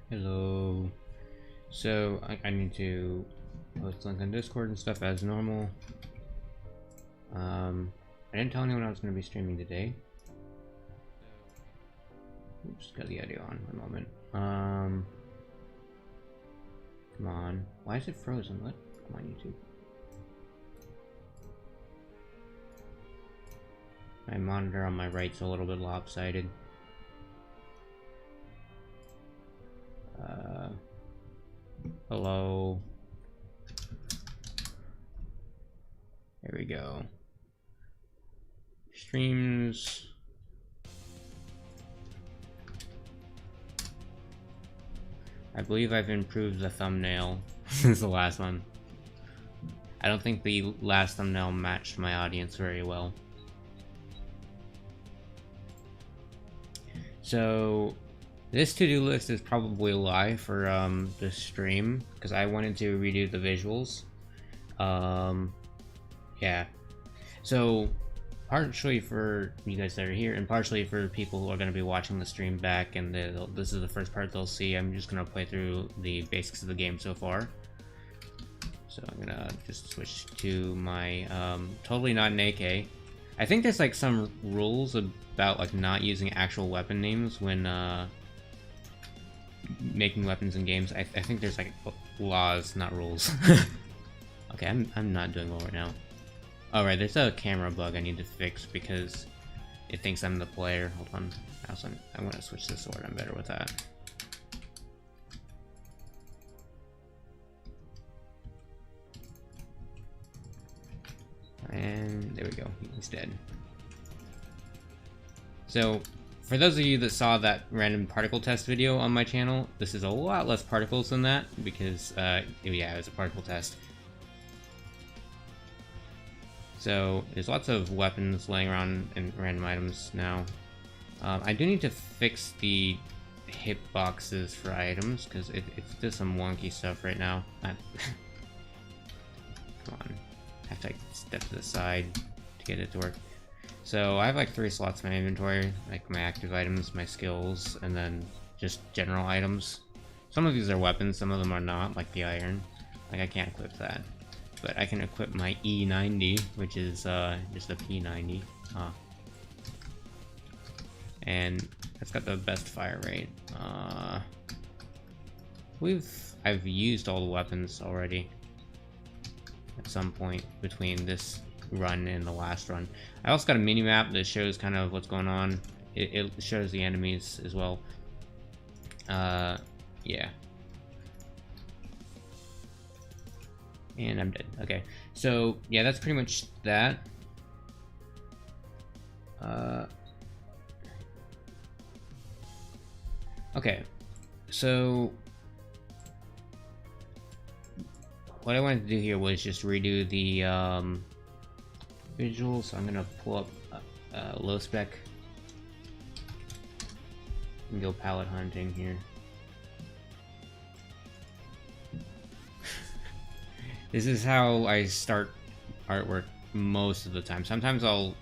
Hello. So I need to post link on Discord and stuff as normal. I didn't tell anyone I was going to be streaming today. Oops, got the audio on for a moment. Come on. Why is it frozen? What? Come on, YouTube. My monitor on my right's a little bit lopsided. Hello. There we go. Streams. I believe I've improved the thumbnail since the last one. I don't think the last thumbnail matched my audience very well. So this to-do list is probably a lie for the stream because I wanted to redo the visuals. Yeah. So partially for you guys that are here and partially for people who are going to be watching the stream back and this is the first part they'll see, I'm just going to play through the basics of the game so far. So I'm going to just switch to my totally not an AK. I think there's like some rules about like not using actual weapon names when making weapons in games. I think there's like laws, not rules. Okay, I'm not doing well right now. Alright, there's a camera bug I need to fix because it thinks I'm the player. Hold on. I want to switch the sword. I'm better with that. And there we go. He's dead. So, for those of you that saw that random particle test video on my channel, this is a lot less particles than that because, yeah, it was a particle test. So, there's lots of weapons laying around and random items now. I do need to fix the hitboxes for items because it does some wonky stuff right now. Come on. I have to like, step to the side to get it to work. So I have like 3 slots in my inventory, like my active items, my skills, and then just general items. Some of these are weapons, some of them are not, like the iron. Like I can't equip that. But I can equip my E90, which is just a P90. And that's got the best fire rate. I've used all the weapons already at some point between this run and the last run. I also got a mini map that shows kind of what's going on. It shows the enemies as well. Yeah. And I'm dead. Okay, so yeah, that's pretty much that. Okay, so what I wanted to do here was just redo the visuals. So I'm gonna pull up low spec and go palette hunting here. This is how I start artwork most of the time. Sometimes I'll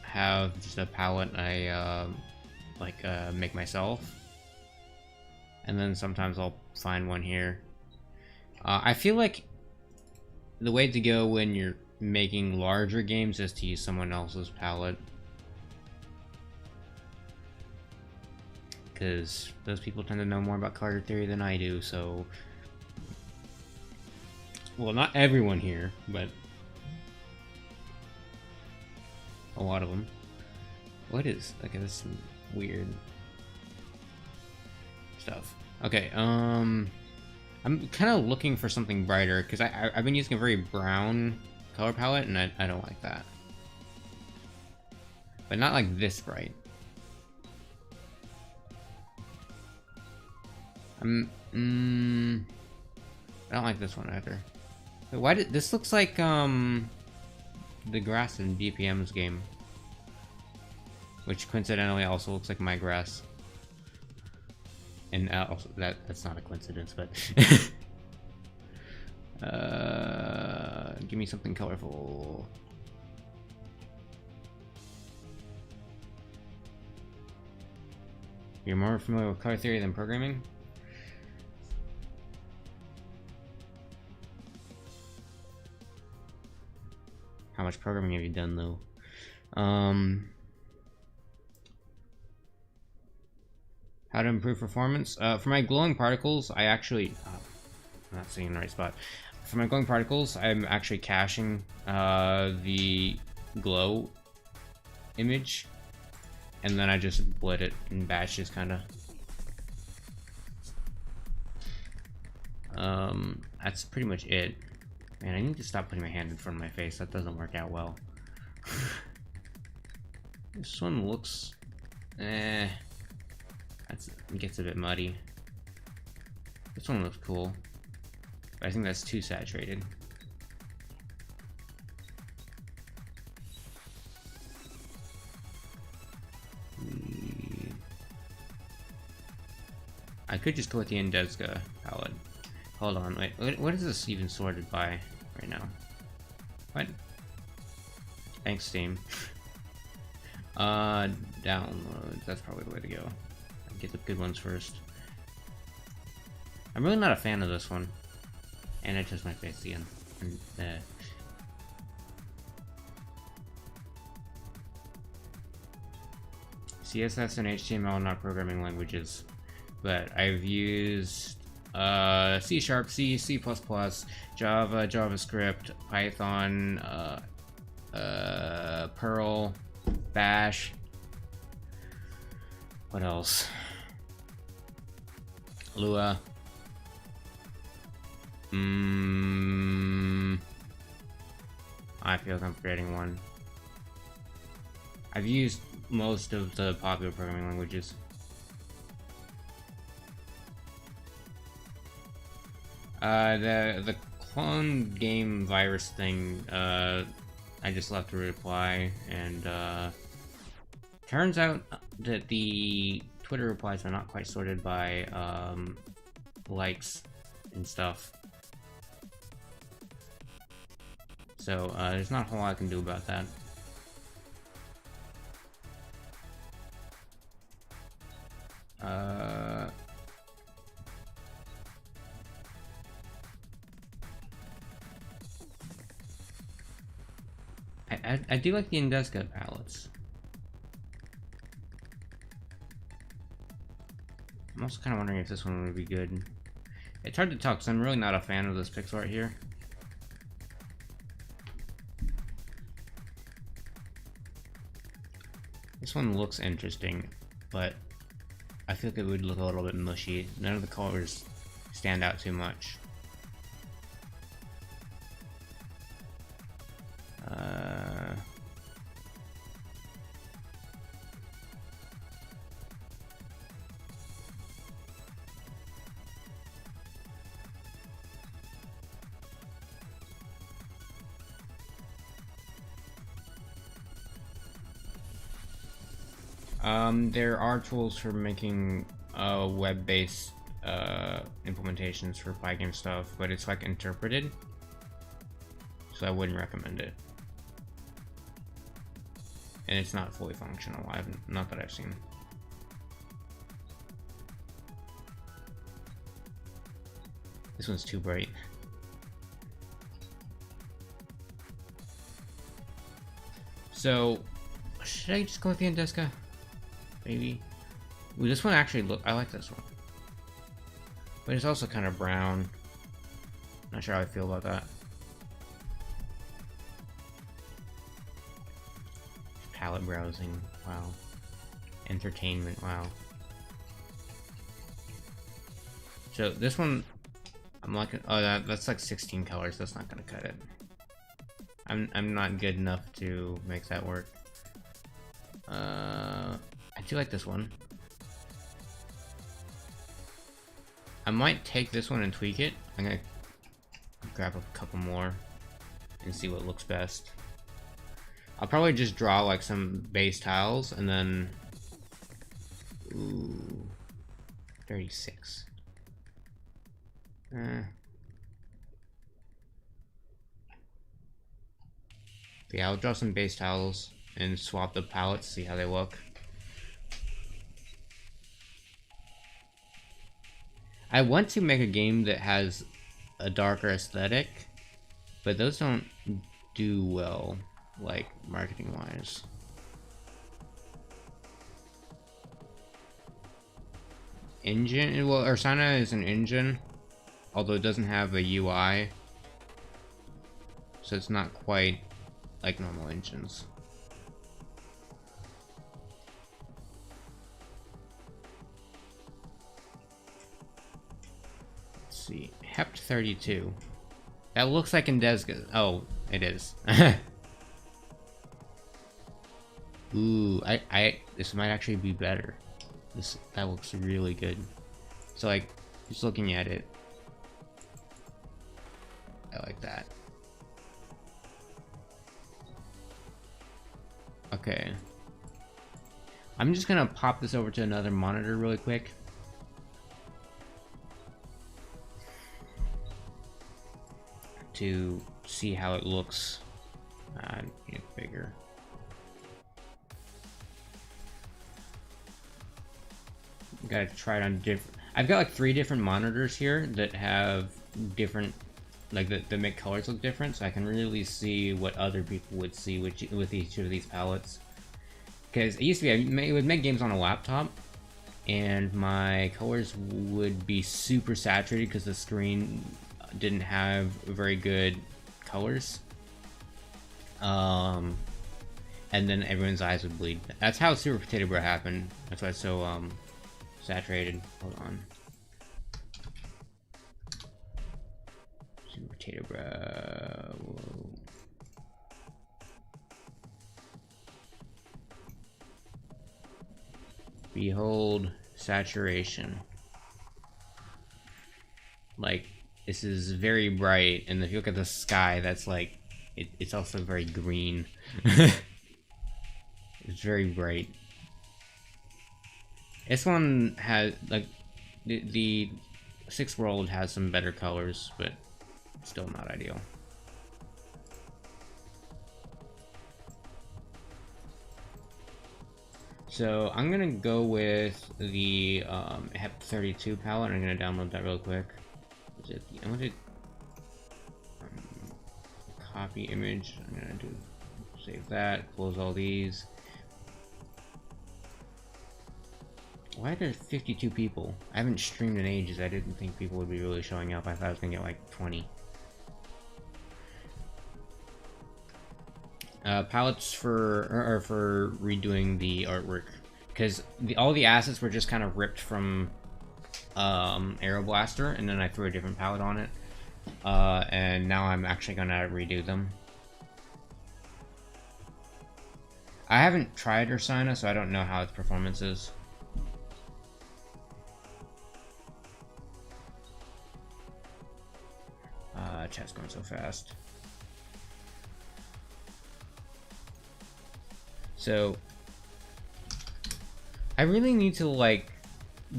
have just a palette I make myself, and then sometimes I'll find one here. I feel like the way to go when you're making larger games is to use someone else's palette, because those people tend to know more about color theory than I do. So, well, not everyone here, but a lot of them. What is? Okay, this is some weird stuff. Okay, I'm kind of looking for something brighter because I've been using a very brown color palette and I don't like that. But not like this bright. I don't like this one either. Wait, why did this looks like the grass in BPM's game, which coincidentally also looks like my grass. And also that's not a coincidence, but give me something colorful. You're more familiar with color theory than programming? much programming have you done though? How to improve performance? For my glowing particles, I actually... I'm not seeing the right spot. For my glowing particles, I'm actually caching the glow image, and then I just split it in batches, kind of. That's pretty much it. Man, I need to stop putting my hand in front of my face. That doesn't work out well. This one looks... it gets a bit muddy. This one looks cool. But I think that's too saturated. I could just go with the Indesga palette. Hold on, wait. What is this even sorted by right now? What? Thanks, Steam. Download. That's probably the way to go. Get the good ones first. I'm really not a fan of this one. And I touched my face again. CSS and HTML, not programming languages. But I've used C#, C, C++, Java, JavaScript, Python, Perl, Bash. What else? Lua. I feel like I'm forgetting one. I've used most of the popular programming languages. The clone game virus thing, I just left a reply, and turns out that the Twitter replies are not quite sorted by likes and stuff. So there's not a whole lot I can do about that. I do like the Indesga palettes. I'm also kind of wondering if this one would be good. It's hard to tell because I'm really not a fan of this pixel art here. This one looks interesting, but I feel like it would look a little bit mushy. None of the colors stand out too much. There are tools for making web-based implementations for Pygame stuff, but it's like interpreted, so I wouldn't recommend it. And it's not fully functional. Not that I've seen. This one's too bright. So, should I just go with the Indesga? Maybe. Ooh, this one actually I like this one. But it's also kind of brown. Not sure how I feel about that. Palette browsing, wow. Entertainment, wow. So this one, I'm like, oh, that's like 16 colors. That's not gonna cut it. I'm not good enough to make that work. I do like this one. I might take this one and tweak it. I'm gonna grab a couple more and see what looks best. I'll probably just draw like some base tiles and then... Ooh, 36. Yeah, I'll draw some base tiles and swap the palettes, see how they look. I want to make a game that has a darker aesthetic, but those don't do well. like marketing wise. Engine, well, Ursana is an engine, although it doesn't have a UI, so it's not quite like normal engines. Let's see, Hept 32. That looks like Indesga. Oh, it is. Ooh, this might actually be better. That looks really good. So like, just looking at it, I like that. Okay. I'm just gonna pop this over to another monitor really quick. To see how it looks. Get bigger. Gotta try it on different. I've got like 3 different monitors here that have different, like that make colors look different, so I can really see what other people would see with each of these palettes. Because it used to be, I would make games on a laptop, and my colors would be super saturated because the screen didn't have very good colors. And then everyone's eyes would bleed. That's how Super Potato Bro happened. That's why it's so saturated. Hold on. Super Potato Bro. Whoa. Behold saturation. Like, this is very bright, and if you look at the sky, that's like, it's also very green. It's very bright. This one has, like, the Sixth World has some better colors, but still not ideal. So I'm gonna go with the Hep 32 palette. I'm gonna download that real quick. I'm gonna copy image. I'm gonna save that. Close all these. Why are there 52 people? I haven't streamed in ages. I didn't think people would be really showing up. I thought I was gonna get like 20. Palettes for redoing the artwork, because all the assets were just kind of ripped from Aeroblaster, and then I threw a different palette on it, and now I'm actually gonna redo them. I haven't tried Ursana, so I don't know how its performance is. Chat's going so fast. So I really need to like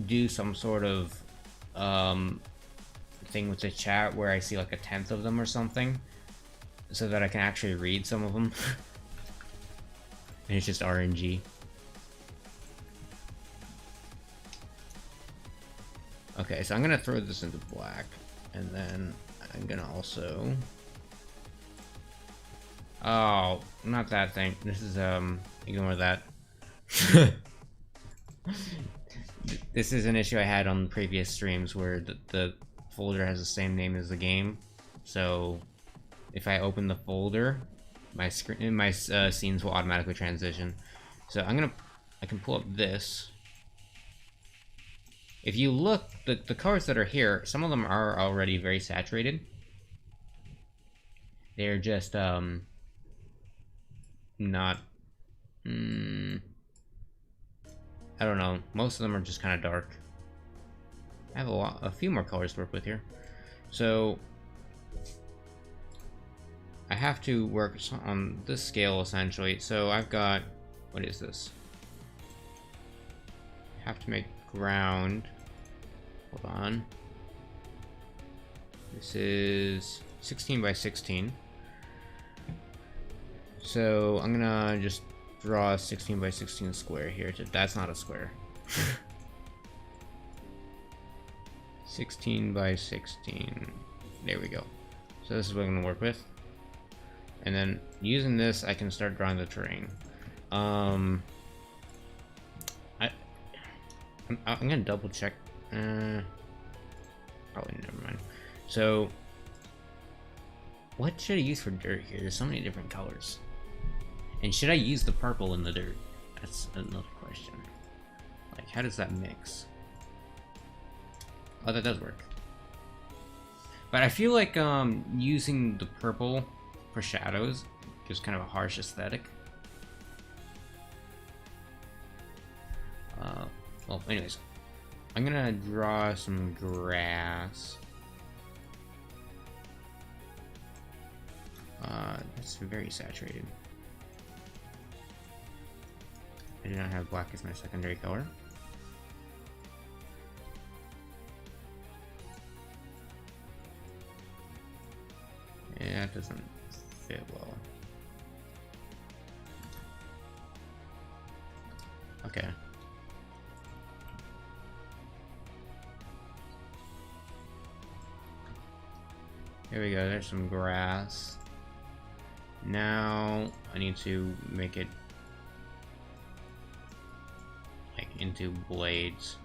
do some sort of thing with the chat where I see like 1/10 of them or something, so that I can actually read some of them. And it's just RNG. Okay, so I'm gonna throw this into black, and then I'm gonna also... Oh, not that thing. This is, ignore that. This is an issue I had on previous streams where the folder has the same name as the game. So, if I open the folder, my scenes will automatically transition. So I can pull up this. If you look, the colors that are here, some of them are already very saturated. They're just, not... I don't know. Most of them are just kind of dark. I have a few more colors to work with here. So, I have to work on this scale, essentially. So, I've got... What is this? I have to make ground... Hold on. This is 16 by 16. So I'm gonna just draw a 16 by 16 square here. That's not a square. 16 by 16. There we go. So this is what I'm gonna work with. And then using this, I can start drawing the terrain. I'm gonna double check. Probably never mind. So, what should I use for dirt here? There's so many different colors. And should I use the purple in the dirt? That's another question. Like, how does that mix? Oh, that does work. But I feel like using the purple for shadows gives kind of a harsh aesthetic. Well, anyways, I'm gonna draw some grass. It's very saturated. I do not have black as my secondary color. Yeah, it doesn't fit well. Okay. Here we go, there's some grass. Now I need to make it like into blades.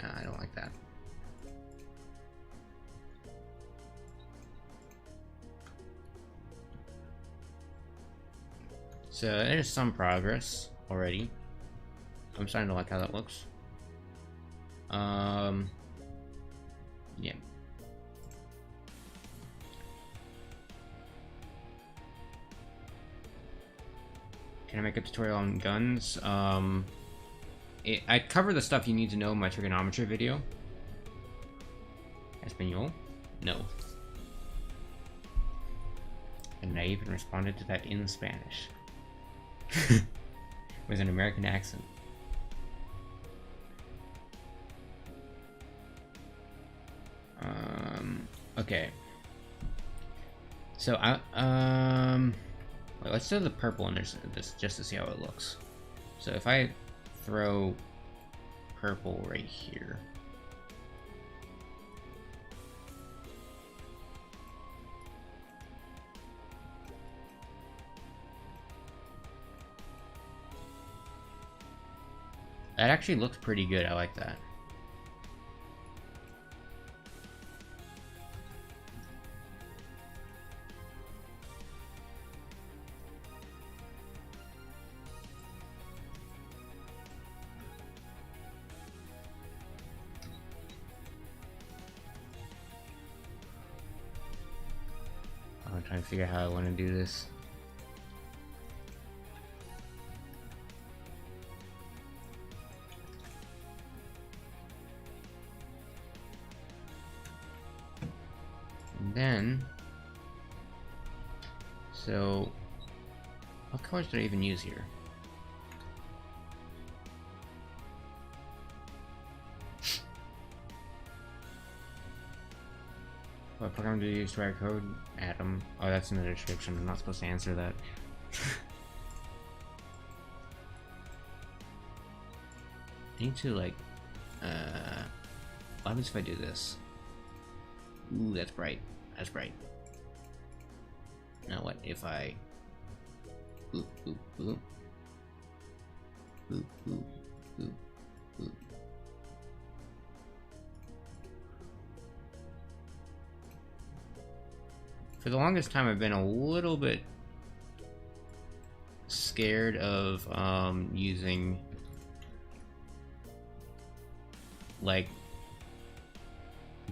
Nah, I don't like that. So there's some progress already. I'm starting to like how that looks. Yeah. Can I make a tutorial on guns? I cover the stuff you need to know in my trigonometry video. Espanol? No. And I even responded to that in Spanish. With an American accent. Okay. So let's do the purple under this just to see how it looks. So if I throw purple right here. That actually looks pretty good. I like that. I'm trying to figure out how I want to do this. Then, so what colors did I even use here? What program do you use to write code? Atom. Oh, that's in the description. I'm not supposed to answer that. I need to like, what happens if I do this? Ooh, that's bright. That's bright. Now what if I... Ooh, ooh, ooh. Ooh, ooh, ooh, ooh. For the longest time, I've been a little bit scared of using like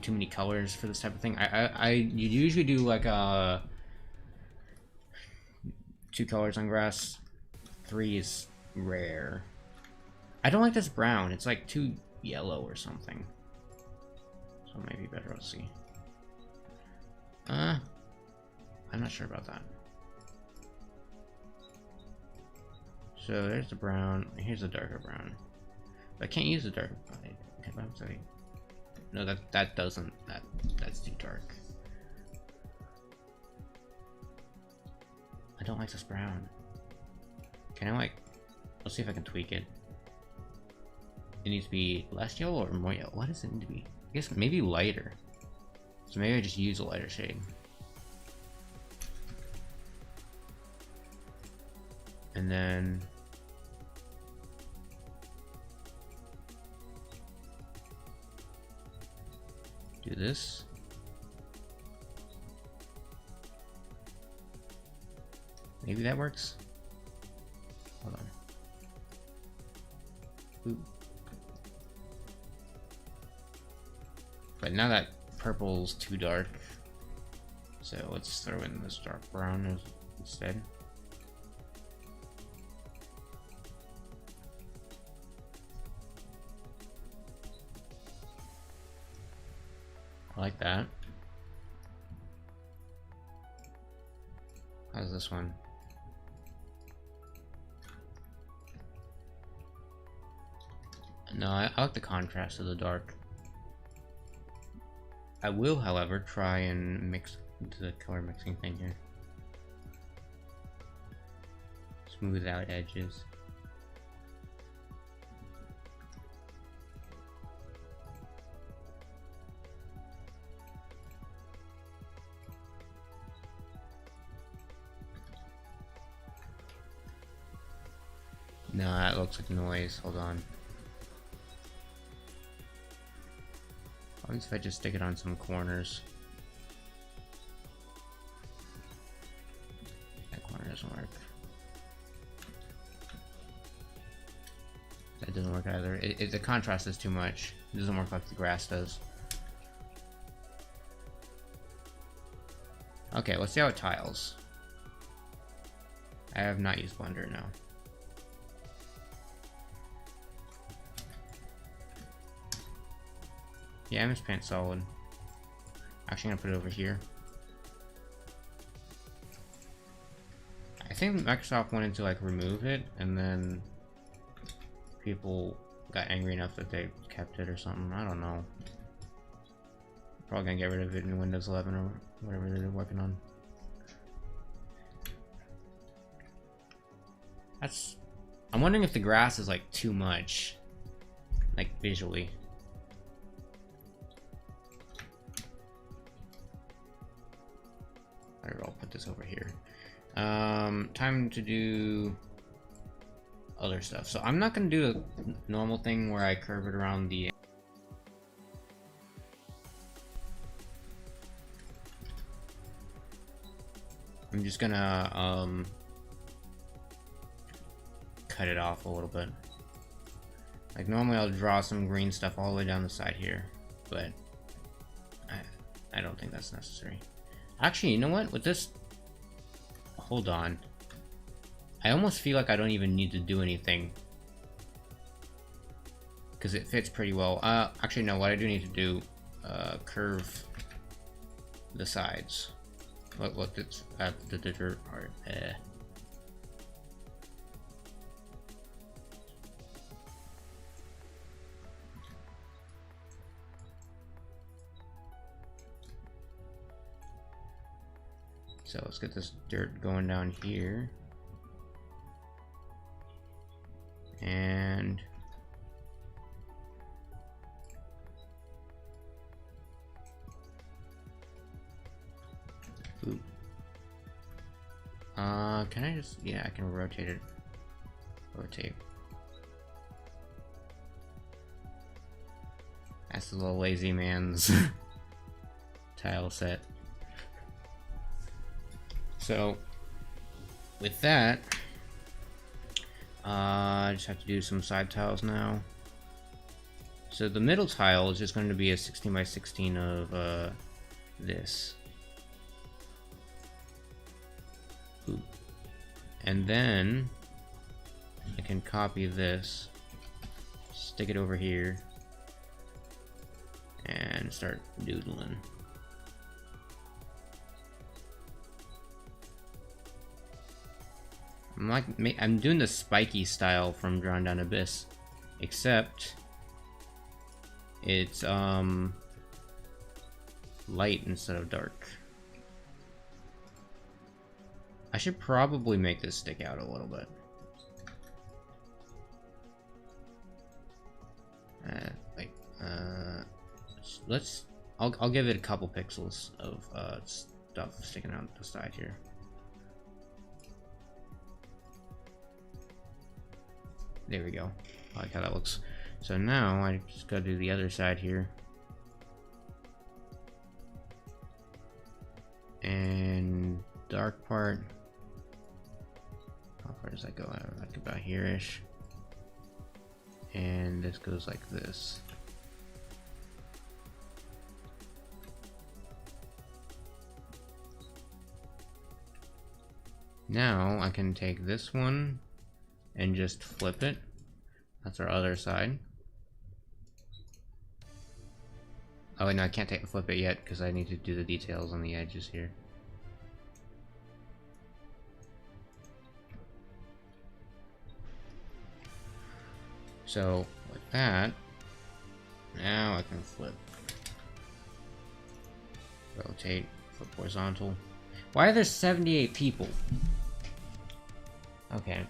too many colors for this type of thing. I usually do like 2 colors on grass. 3 is rare. I don't like this brown. It's like too yellow or something. So it might be better. Let's see. I'm not sure about that. So there's the brown. Here's the darker brown. But I can't use the darker brown. Okay, no, that doesn't. That's too dark. I don't like this brown. Can I like... Let's see if I can tweak it. It needs to be less yellow or more yellow? What does it need to be? I guess maybe lighter. So maybe I just use a lighter shade. And then... do this. Maybe that works. Hold on. Ooh. But now that purple's too dark, so let's throw in this dark brown instead. I like that. How's this one? No, I like the contrast of the dark. I will, however, try and mix into the color mixing thing here. Smooth out edges. No, that looks like noise. Hold on. At least if I just stick it on some corners. That corner doesn't work. That doesn't work either. The contrast is too much. It doesn't work like the grass does. Okay, let's see how it tiles. I have not used Blender now. Yeah, MS Paint solid. Actually, I'm gonna put it over here. I think Microsoft wanted to like remove it, and then people got angry enough that they kept it or something. I don't know. Probably gonna get rid of it in Windows 11 or whatever they're working on. I'm wondering if the grass is like too much, like visually. I'll put this over here. Time to do other stuff. So I'm not gonna do a normal thing where I curve it around the... I'm just gonna cut it off a little bit. Like normally I'll draw some green stuff all the way down the side here, but I don't think that's necessary. Actually, you know what? With this... Hold on. I almost feel like I don't even need to do anything. Because it fits pretty well. Actually, no, what I do need to do... curve the sides. Look, it's at the dirt part. So let's get this dirt going down here. And ooh. Can I just, yeah, I can rotate it. Rotate. That's the little lazy man's tile set. So, with that, I just have to do some side tiles now. So the middle tile is just going to be a 16 by 16 of this. Ooh. And then I can copy this, stick it over here, and start doodling. I'm doing the spiky style from Drawn Down Abyss, except it's light instead of dark. I should probably make this stick out a little bit. I'll give it a couple pixels of stuff sticking out the side here. There we go. I like how that looks. So now I just gotta do the other side here. And dark part. How far does that go? Like about here-ish. And this goes like this. Now I can take this one and just flip it. That's our other side. Oh wait, no, I can't flip it yet because I need to do the details on the edges here. So with that, now I can flip. Rotate, flip horizontal. Why are there 78 people? Okay.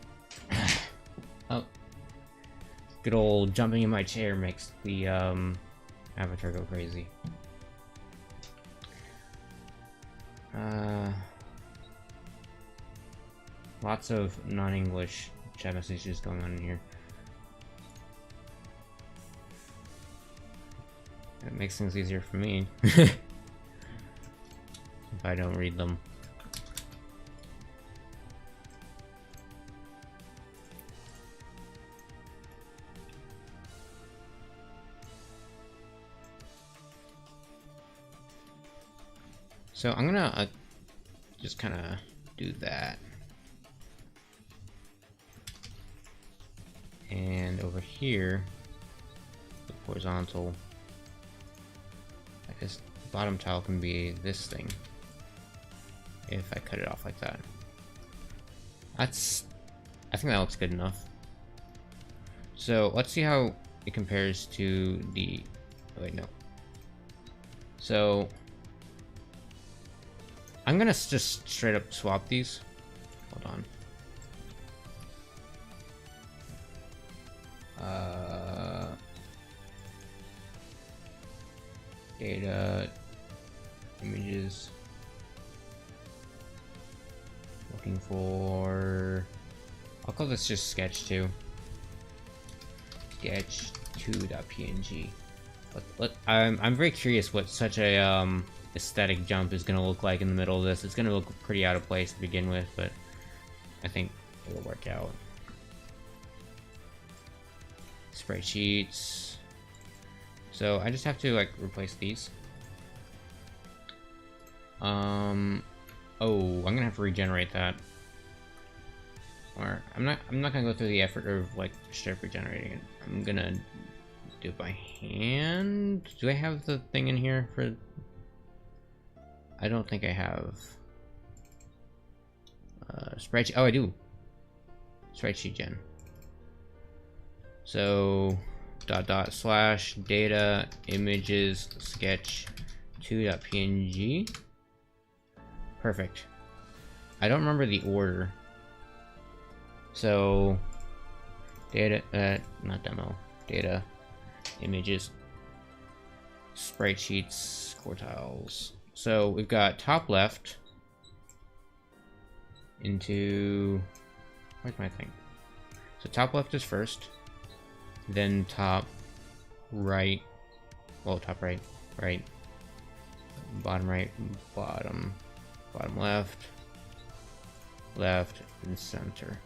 Oh. Good old jumping in my chair makes the avatar go crazy. Lots of non-English chat messages going on in here. It makes things easier for me. If I don't read them. So I'm gonna just kind of do that. And over here, the horizontal, I guess the bottom tile can be this thing. If I cut it off like that. I think that looks good enough. So let's see how it compares to the, oh wait, no. So I'm gonna just straight up swap these. Hold on. Data, images. Looking for, I'll call this just sketch 2. Sketch 2.png. I'm very curious what such a aesthetic jump is gonna look like in the middle of this. It's gonna look pretty out of place to begin with, but I think it'll work out. Sprite sheets. So I just have to like replace these. Oh, I'm gonna have to regenerate that. Or I'm not gonna go through the effort of like straight regenerating it. I'm gonna do it by hand. Do I have the thing in here for? I don't think I have. Sprite sheet. Oh, I do. Sprite sheet gen. So / data images sketch 2.png. Perfect. I don't remember the order. So data, not demo, data images sprite sheets quartiles. So we've got top left into, where's my thing? So top left is first, then top right, well, top right, right, bottom right, bottom left, left, and center.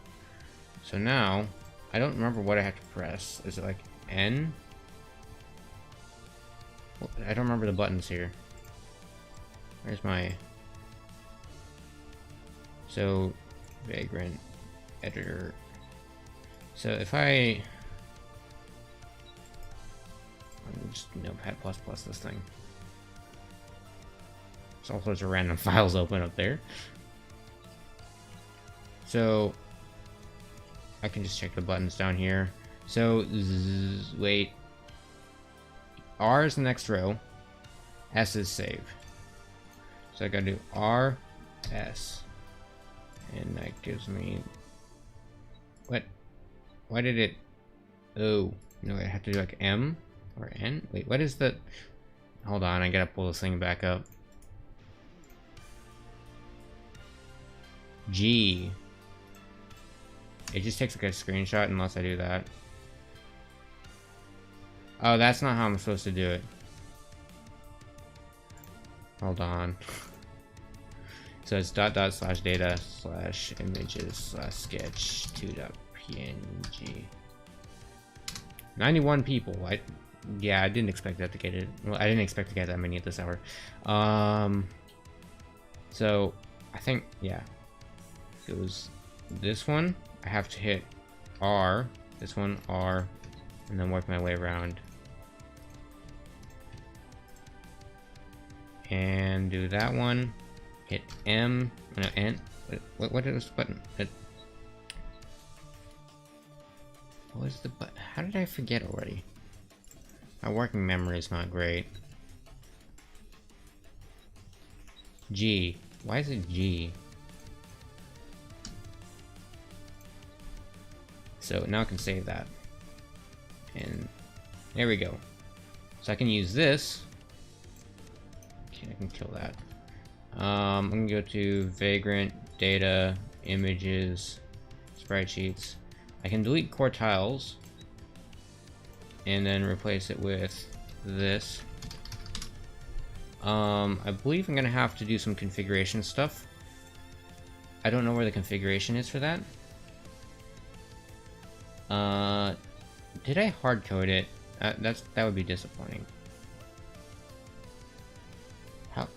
So now, I don't remember what I have to press. Is it like N? Well, I don't remember the buttons here. Where's my... So, Vagrant, editor. So if I... I'm just Notepad++ this thing. There's all sorts of random files open up there. So I can just check the buttons down here. So wait, R is the next row, S is save. So I gotta do R, S, And that gives me... What? Why did it... Oh, no, I have to do like M or N? Wait, what is the... Hold on, I gotta pull this thing back up. G. It just takes like a screenshot unless I do that. Oh, that's not how I'm supposed to do it. Hold on. So it's dot/data/images/sketch2.png. 91 people. Yeah, I didn't expect that to get it. Well, I didn't expect to get that many at this hour. So I think, yeah, it was this one. I have to hit R, this one R, and then work my way around. And do that one. Hit M, no, N. What is the button? What was the button? How did I forget already? My working memory is not great. G. Why is it G? So now I can save that. And there we go. So I can use this. Okay, I can kill that. I'm gonna go to Vagrant, Data, Images, Spreadsheets. I can delete core tiles and then replace it with this. I believe I'm gonna have to do some configuration stuff. I don't know where the configuration is for that. Did I hard code it? That would be disappointing. How?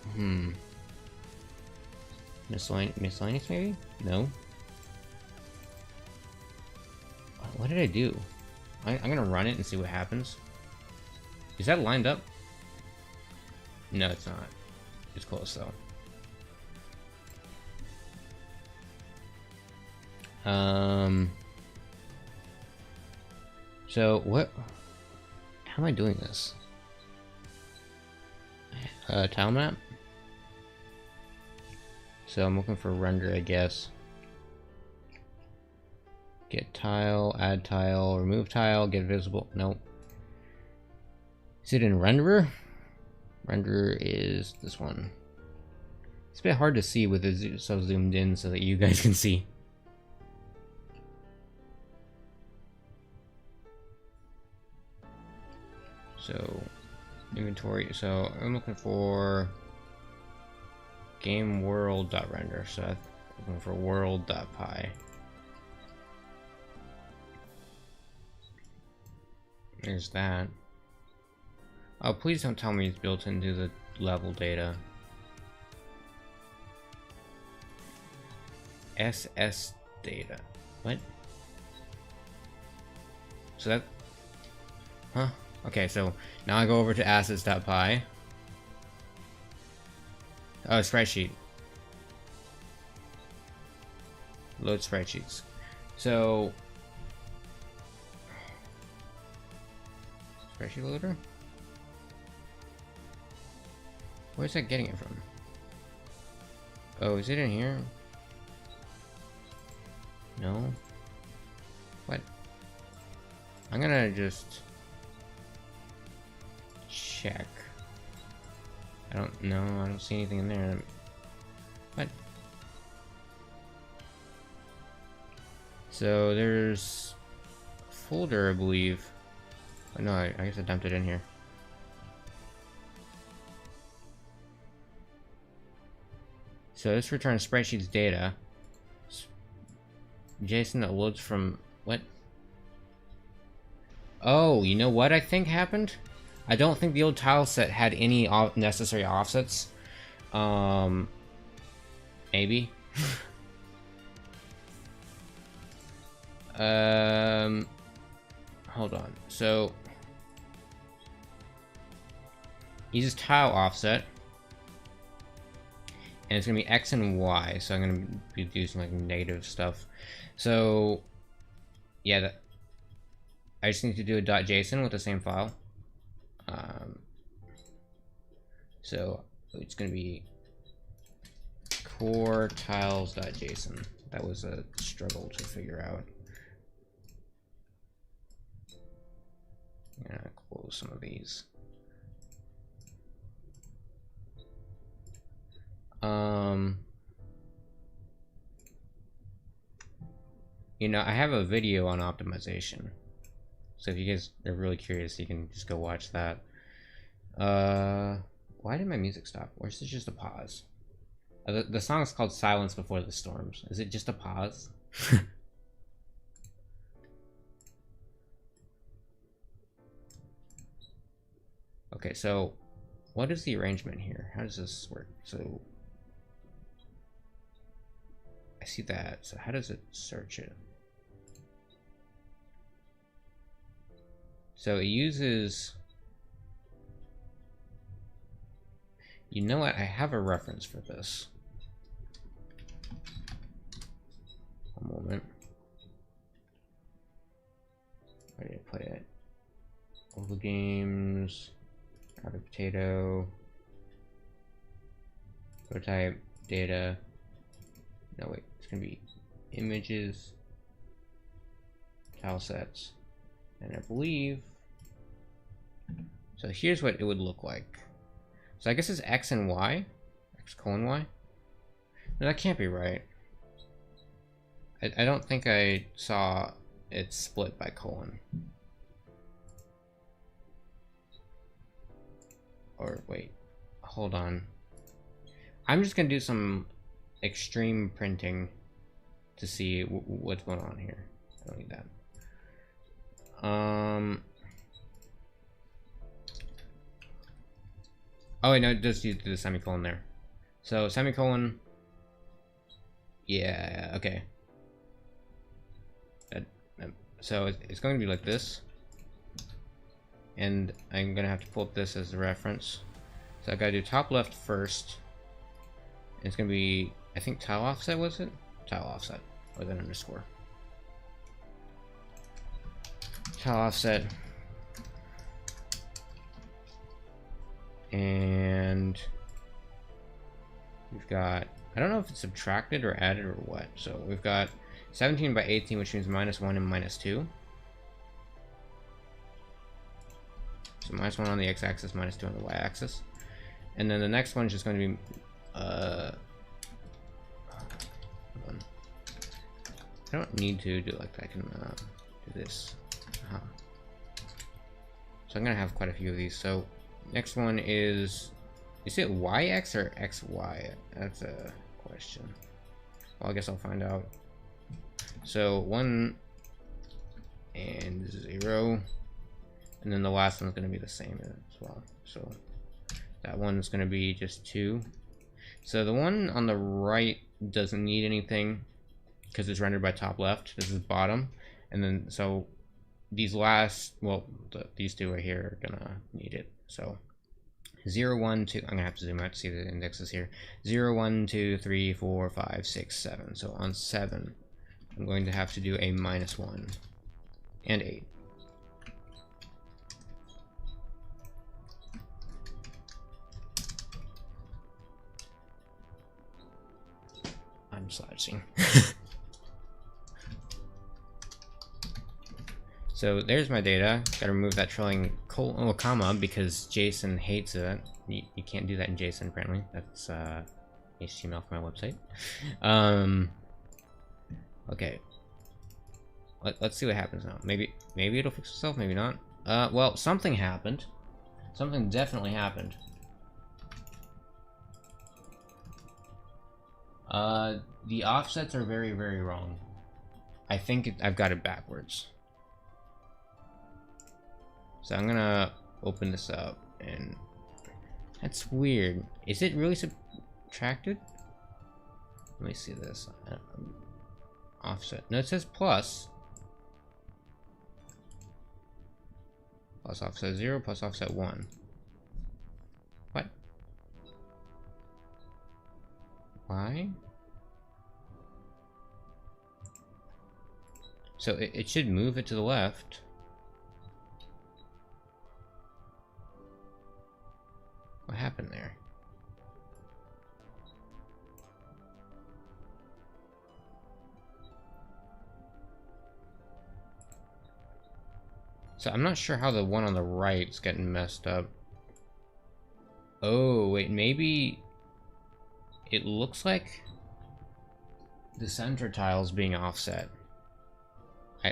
Miscellaneous maybe? No. What did I do? I'm gonna run it and see what happens. Is that lined up? No, it's not. It's close though. So what? How am I doing this? Tile map. So I'm looking for render, I guess. Get tile, add tile, remove tile, get visible. Nope. Is it in renderer? Renderer is this one. It's a bit hard to see with it so zoomed in so that you guys can see. So inventory. So I'm looking for game world.render. So I'm looking for world.py. There's that. Oh, please don't tell me it's built into the level data. SS data. What? So that... Huh? Okay, so now I go over to assets.py. Oh, spreadsheet. Load spreadsheets. So... Spreadsheet loader? Where's that getting it from? Oh, is it in here? No? What? I'm gonna just check. I don't know, I don't see anything in there. What? So there's a folder, I believe. Oh, no, I guess I dumped it in here. So this returns spreadsheets data. JSON that loads from what? Oh, you know what I think happened? I don't think the old tile set had any necessary offsets. Maybe. Hold on. So uses tile offset. And it's gonna be X and Y, so I'm gonna be using like negative stuff. So yeah, I just need to do a .json with the same file. So it's gonna be core tiles.json. That was a struggle to figure out. I'm gonna close some of these. You know, I have a video on optimization, so if you guys are really curious, you can just go watch that. Why did my music stop? Or is it just a pause? The song is called Silence Before the Storms. Is it just a pause? Okay, so what is the arrangement here? How does this work? So I see that. So how does it search it? So it uses... You know what? I have a reference for this. One moment. Where did I put it? All the games. DaFluffyPotato. Prototype. Data. No, wait. It's going to be images. Tile sets. And I believe... So here's what it would look like. So I guess it's X and Y? X colon Y? No, that can't be right. I don't think I saw it split by colon. Or wait, hold on. I'm just gonna do some extreme printing to see what's going on here. I don't need that. Oh wait, no, just use the semicolon there. So semicolon. Yeah, okay. So it's going to be like this. And I'm gonna have to pull up this as a reference. So I gotta do top left first. And it's gonna be, I think tile offset, was it? Tile offset with an underscore. Tile offset. And we've got, I don't know if it's subtracted or added or what. So we've got 17 by 18, which means -1 and -2. So -1 on the x-axis, -2 on the y-axis. And then the next one is just going to be hold on. I don't need to do it like that. I can do this. So I'm gonna have quite a few of these. So next one is it YX or XY? That's a question. Well, I guess I'll find out. So 1 and 0, and then the last one's going to be the same as well. So that one's going to be just 2. So the one on the right doesn't need anything because it's rendered by top left. This is bottom, and then so these last, well, these two right here are gonna need it. So 0, 1, 2. I'm gonna have to zoom out to see the indexes here. 0, 1, 2, 3, 4, 5, 6, 7. So on 7, I'm going to have to do a -1 and 8. I'm slouching. So there's my data. Gotta remove that trailing comma because JSON hates it. You can't do that in JSON apparently. That's HTML for my website. Okay. Let's see what happens now. Maybe it'll fix itself. Maybe not. Well, something happened. Something definitely happened. The offsets are very, very wrong. I think I've got it backwards. So I'm gonna open this up, and that's weird. Is it really subtracted? Let me see this. Offset. No, it says plus. Plus offset 0, plus offset 1. What? Why? So it should move it to the left. What happened there? So I'm not sure how the one on the right is getting messed up. Oh, wait, maybe it looks like the center tile's being offset.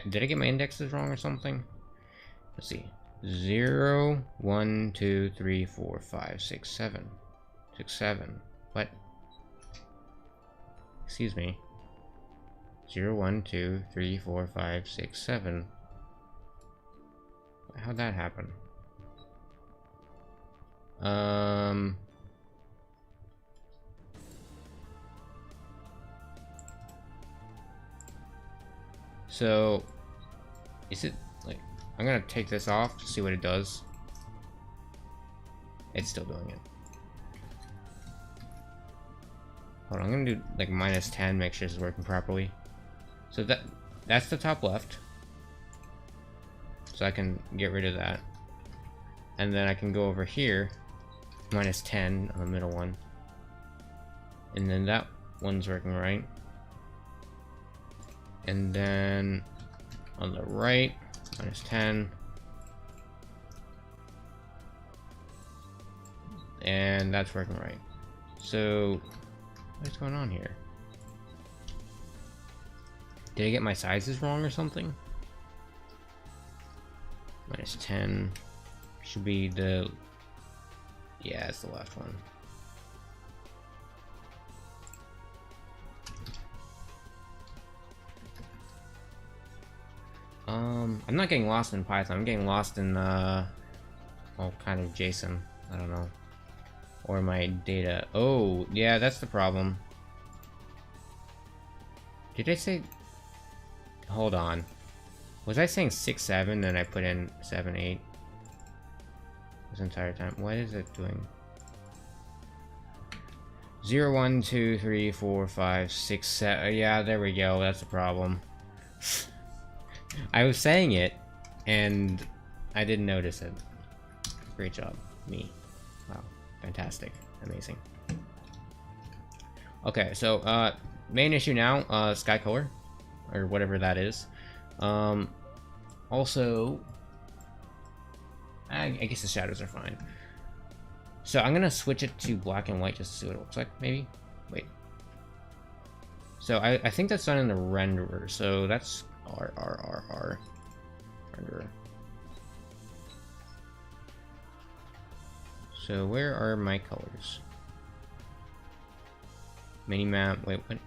Did I get my indexes wrong or something? Let's see. 0, 1, 2, 3, 4, 5, 6, 7. 6, 7. What? Excuse me. 0, 1, 2, 3, 4, 5, 6, 7. How'd that happen? So, is it, like, I'm gonna take this off to see what it does. It's still doing it. Hold on, I'm gonna do, like, -10, make sure it's working properly. So that's the top left. So I can get rid of that. And then I can go over here, -10 on the middle one. And then that one's working right. And then on the right, -10. And that's working right. So, what's going on here? Did I get my sizes wrong or something? -10 should be the, yeah, it's the left one. I'm not getting lost in Python. I'm getting lost in all kind of JSON. I don't know, or my data. Oh, yeah, that's the problem. Did I say? Hold on. Was I saying 6, 7, and I put in 7, 8 this entire time? What is it doing? 0, 1, 2, 3, 4, 5, 6, 7. Yeah, there we go. That's the problem. I was saying it, and I didn't notice it. Great job, me. Wow, fantastic, amazing. Okay, so main issue now, sky color, or whatever that is. Also, I guess the shadows are fine. So I'm gonna switch it to black and white just to see what it looks like, maybe? Wait. So I think that's done in the renderer, so that's R. Renderer. So where are my colors? Minimap, wait, what?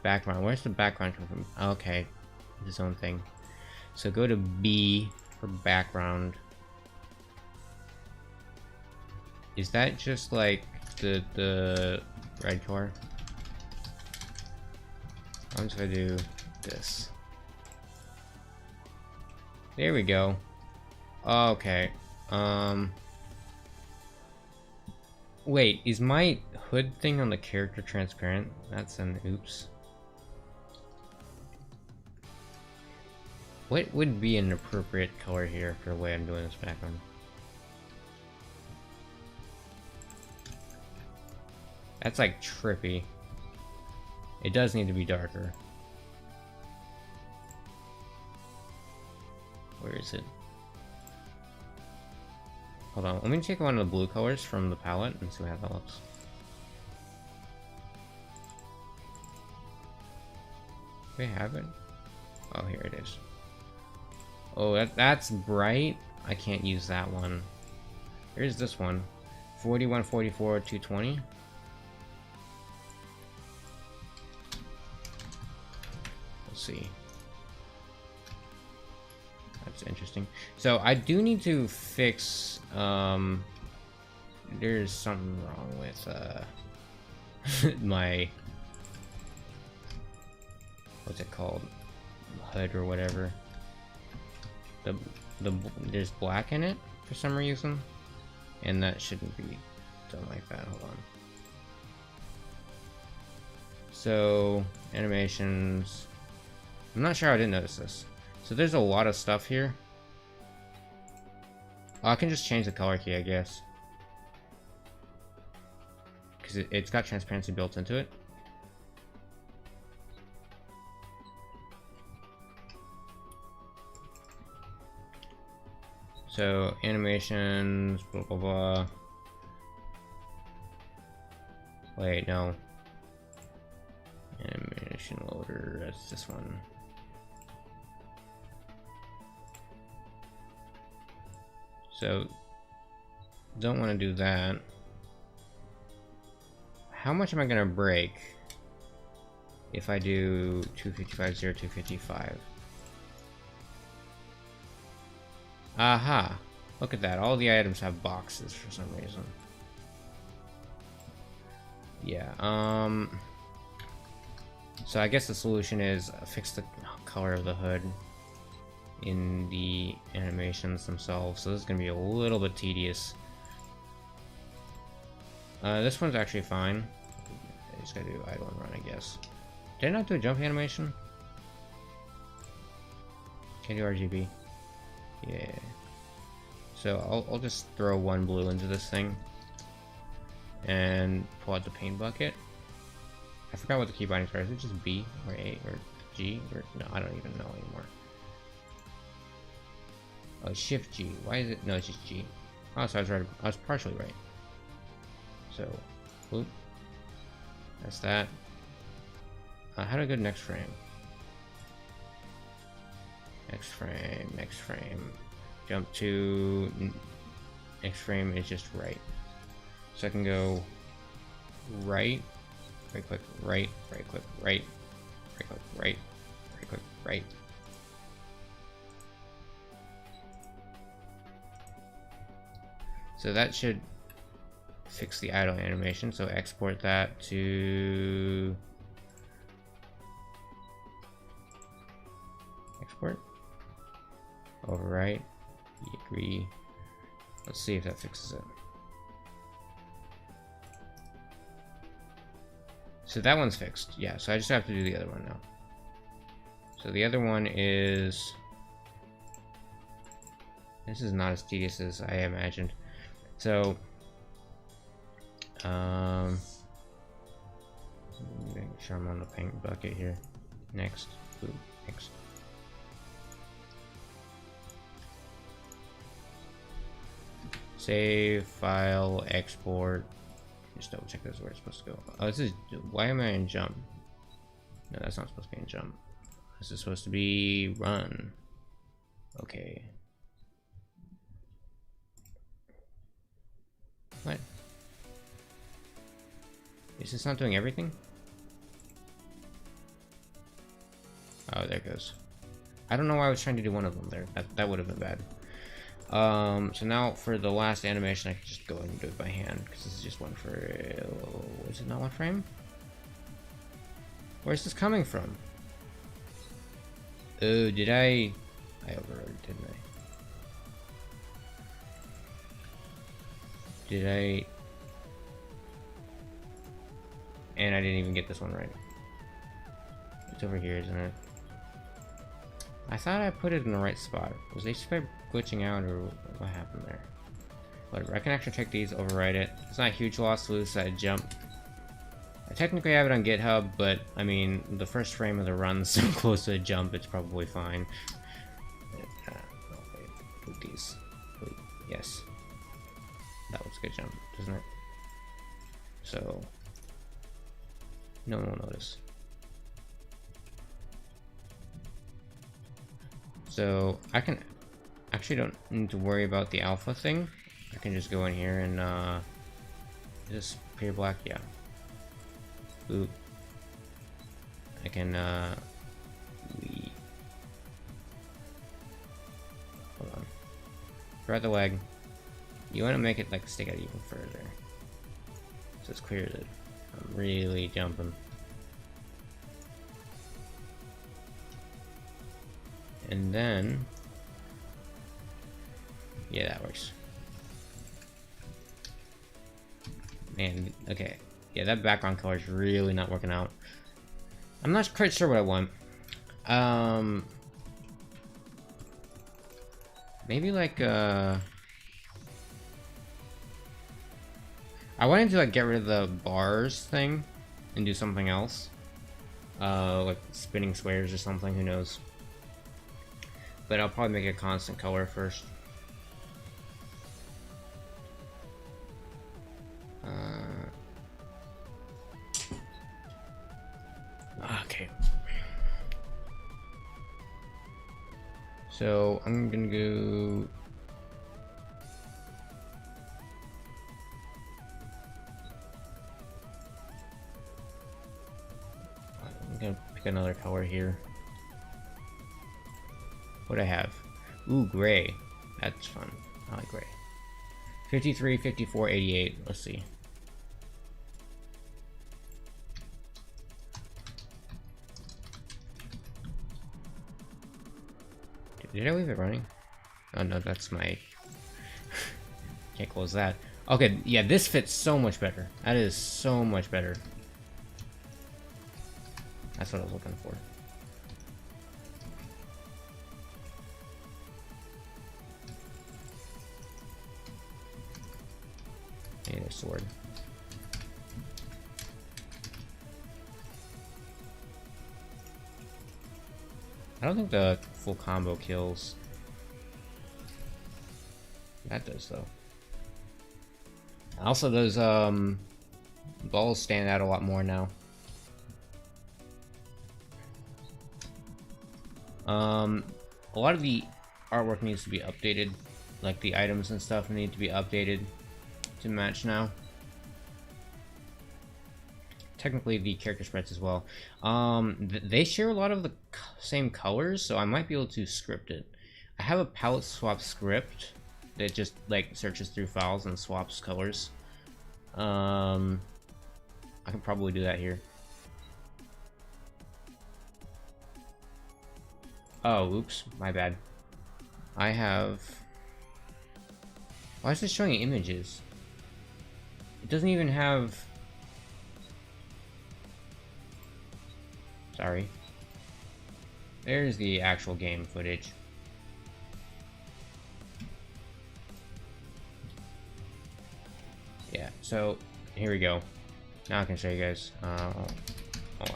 Background, where's the background come from? Okay, its own thing. So go to B for background. Is that just like the red color? I'm just gonna do this. There we go. Okay. Wait, is my hood thing on the character transparent? That's an oops. What would be an appropriate color here for the way I'm doing this background? That's like trippy. It does need to be darker. Where is it? Hold on, let me take one of the blue colors from the palette and see how that looks. Do I have it? Oh, here it is. Oh, that's bright. I can't use that one. Here's this one. 41, 44, 220. Let's see. That's interesting. So I do need to fix, there's something wrong with my, what's it called, HUD or whatever. There's black in it for some reason, and that shouldn't be done like that. Hold on. So animations, I'm not sure I didn't notice this. So there's a lot of stuff here. Oh, I can just change the color key, I guess, because it's got transparency built into it. So animations, blah blah blah. Wait, no. Animation loader, that's this one. So, don't want to do that. How much am I gonna break if I do 255, 255? Aha! Look at that, all the items have boxes for some reason. Yeah, so I guess the solution is fix the color of the hood in the animations themselves, so this is gonna be a little bit tedious. This one's actually fine. I just gotta do idle and run, I guess. Did I not do a jump animation? Can I do RGB? Yeah. So I'll just throw one blue into this thing and pull out the paint bucket. I forgot what the key bindings are. Is it just B or A or G or no? I don't even know anymore. Oh, Shift G. Why is it? No, it's just G. Oh, so I was right. I was partially right. So, whoop. That's that. How do I go to next frame? Next frame. Next frame. Jump to next frame is just right. So I can go right, right click, right, right click, right, right click, right, right click, right. So that should fix the idle animation. So export that to export, overwrite, agree. Let's see if that fixes it. So that one's fixed. Yeah, so I just have to do the other one now. So the other one is... This is not as tedious as I imagined. So... make sure I'm on the paint bucket here. Next. Ooh, next. Save, file, export. Just double check this is where it's supposed to go. Oh, this is... Why am I in jump? No, that's not supposed to be in jump. This is supposed to be run. Okay. What? Is this not doing everything? Oh, there it goes. I don't know why I was trying to do one of them there. That would have been bad. So now for the last animation, I can just go ahead and do it by hand because this is just one for. Is it not one frame? Where's this coming from? Oh, did I overrode, didn't I? Did I? And I didn't even get this one right. It's over here, isn't it? I thought I put it in the right spot. Was they just glitching out, or what happened there? Whatever, I can actually take these, overwrite it. It's not a huge loss to lose that jump. I technically have it on GitHub, but I mean, the first frame of the run's so close to a jump, it's probably fine. Okay, put these. Yes. That was a good jump, doesn't it? So, no one will notice. So, I can actually don't need to worry about the alpha thing. I can just go in here and just appear black, yeah. Oop. I can hold on. Throughout the leg. You want to make it like stick out even further. So it's clear that I'm really jumping. And then yeah, that works. Man, okay. Yeah, that background color is really not working out. I'm not quite sure what I want. Maybe like I wanted to like get rid of the bars thing and do something else. Like spinning squares or something, who knows. But I'll probably make a constant color first. Okay. So I'm gonna go. I'm gonna pick another color here. What do I have? Ooh, gray. That's fun. I like gray. 53, 54, 88. Let's see. Did I leave it running? Oh no, that's my... Can't close that. Okay, yeah, this fits so much better. That is so much better. That's what I was looking for. I need a sword. I don't think the full combo kills. That does though. Also, those balls stand out a lot more now. A lot of the artwork needs to be updated, like the items and stuff need to be updated to match now. Technically the character spreads as well. They share a lot of the same colors, so I might be able to script it. I have a palette swap script that just like searches through files and swaps colors. I can probably do that here. Oh, oops, my bad. I have... Why is this showing images? It doesn't even have... Sorry. There's the actual game footage. Yeah, so here we go. Now I can show you guys. I'll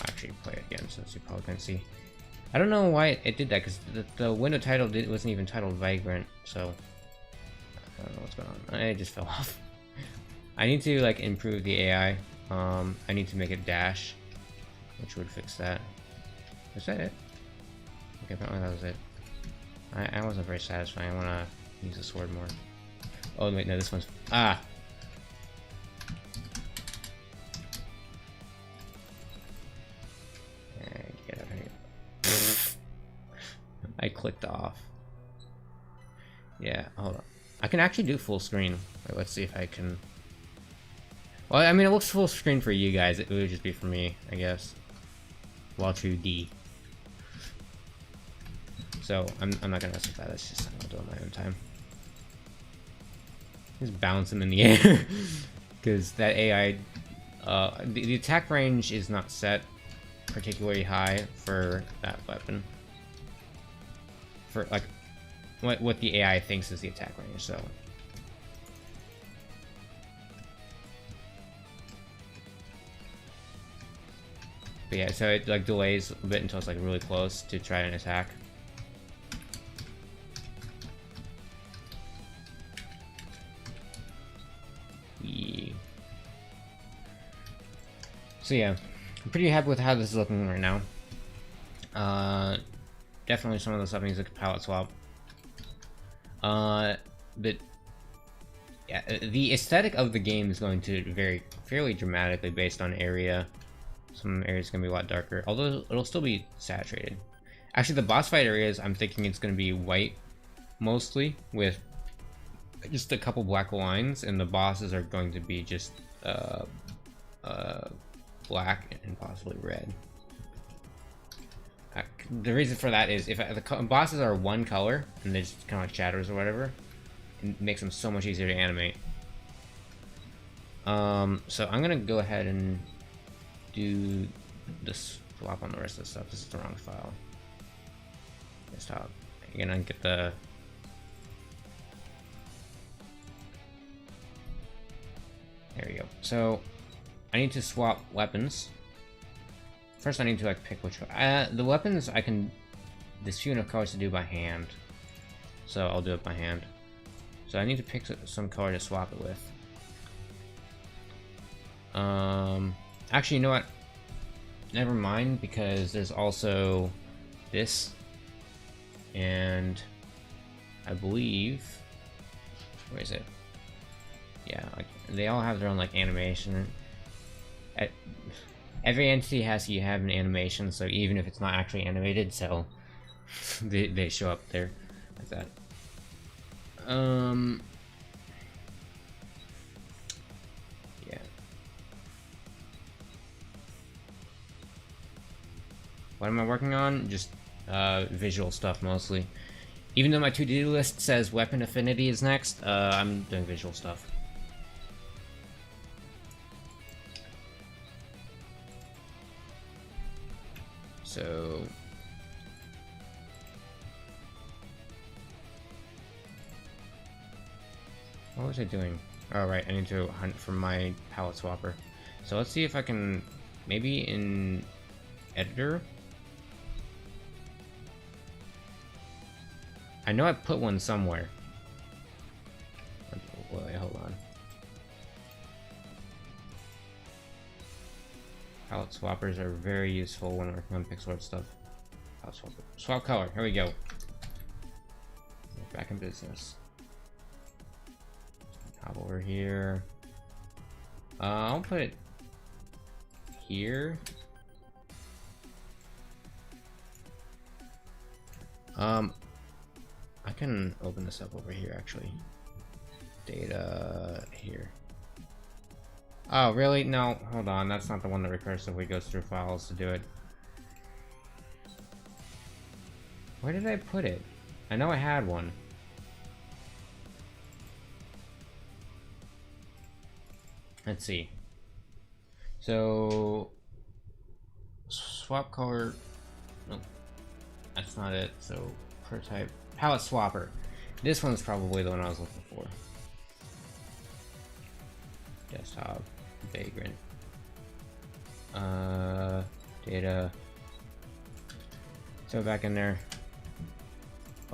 actually play it again since you probably can't see. I don't know why it did that, because the window title wasn't even titled Vagrant, so I don't know what's going on. It just fell off. I need to like improve the AI. I need to make it dash, which would fix that. Was that it? Okay, apparently that was it. I wasn't very satisfying. I want to use the sword more. Oh wait, no, this one's... Ah! Get out of here. I clicked off. Yeah, hold on. I can actually do full screen. Wait, let's see if I can... Well, I mean, it looks full screen for you guys. It would just be for me, I guess. While true D. So, I'm not gonna mess with that. That's just, I'll do it on my own time. Just bounce him in the air. Because that AI... the attack range is not set particularly high for that weapon. For, like, what the AI thinks is the attack range, so... But yeah, so it like delays a bit until it's like really close to try an attack. Yeah. So yeah, I'm pretty happy with how this is looking right now. Definitely some of the stuff needs a palette swap. But yeah, the aesthetic of the game is going to vary fairly dramatically based on area. Some areas are going to be a lot darker, although it'll still be saturated. Actually, the boss fight areas, I'm thinking it's going to be white, mostly, with just a couple black lines, and the bosses are going to be just black and possibly red. The reason for that is if the bosses are one color, and they're just kind of like shadows or whatever, it makes them so much easier to animate. So I'm going to go ahead and do this swap on the rest of the stuff. This is the wrong file. Desktop. You're gonna get the... There we go. So, I need to swap weapons. First I need to like pick which... the weapons I can... There's few enough colors to do by hand. So I'll do it by hand. So I need to pick some color to swap it with. Actually, you know what? Never mind, because there's also this, and I believe, where is it? Yeah, like they all have their own like animation. Every entity has to have an animation, so even if it's not actually animated, so they show up there like that. Yeah. What am I working on? Just visual stuff mostly. Even though my to-do list says weapon affinity is next, I'm doing visual stuff. So what was I doing? Oh right, I need to hunt for my palette swapper. So let's see if I can, maybe in editor. I know I put one somewhere. Wait, hold on. Palette swappers are very useful when working on pixel art stuff. Palette swapper. Swap color. Here we go. Back in business. Hop over here. I'll put it here. I can open this up over here actually. Data here. Oh, really? No, hold on. That's not the one that recursively goes through files to do it. Where did I put it? I know I had one. Let's see. So, swap color. Nope, that's not it. So, per type. Palette swapper. This one's probably the one I was looking for. Desktop. Vagrant. Data. Throw it back in there.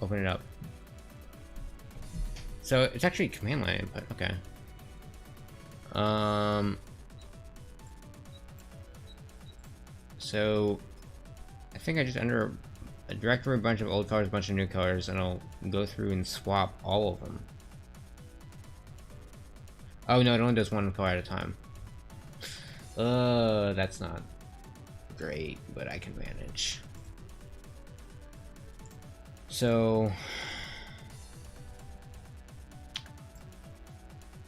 Open it up. So it's actually command line input. Okay. So I think I just enter a directory, a bunch of old colors, a bunch of new colors, and I'll go through and swap all of them. Oh no, it only does one color at a time. That's not great, but I can manage. So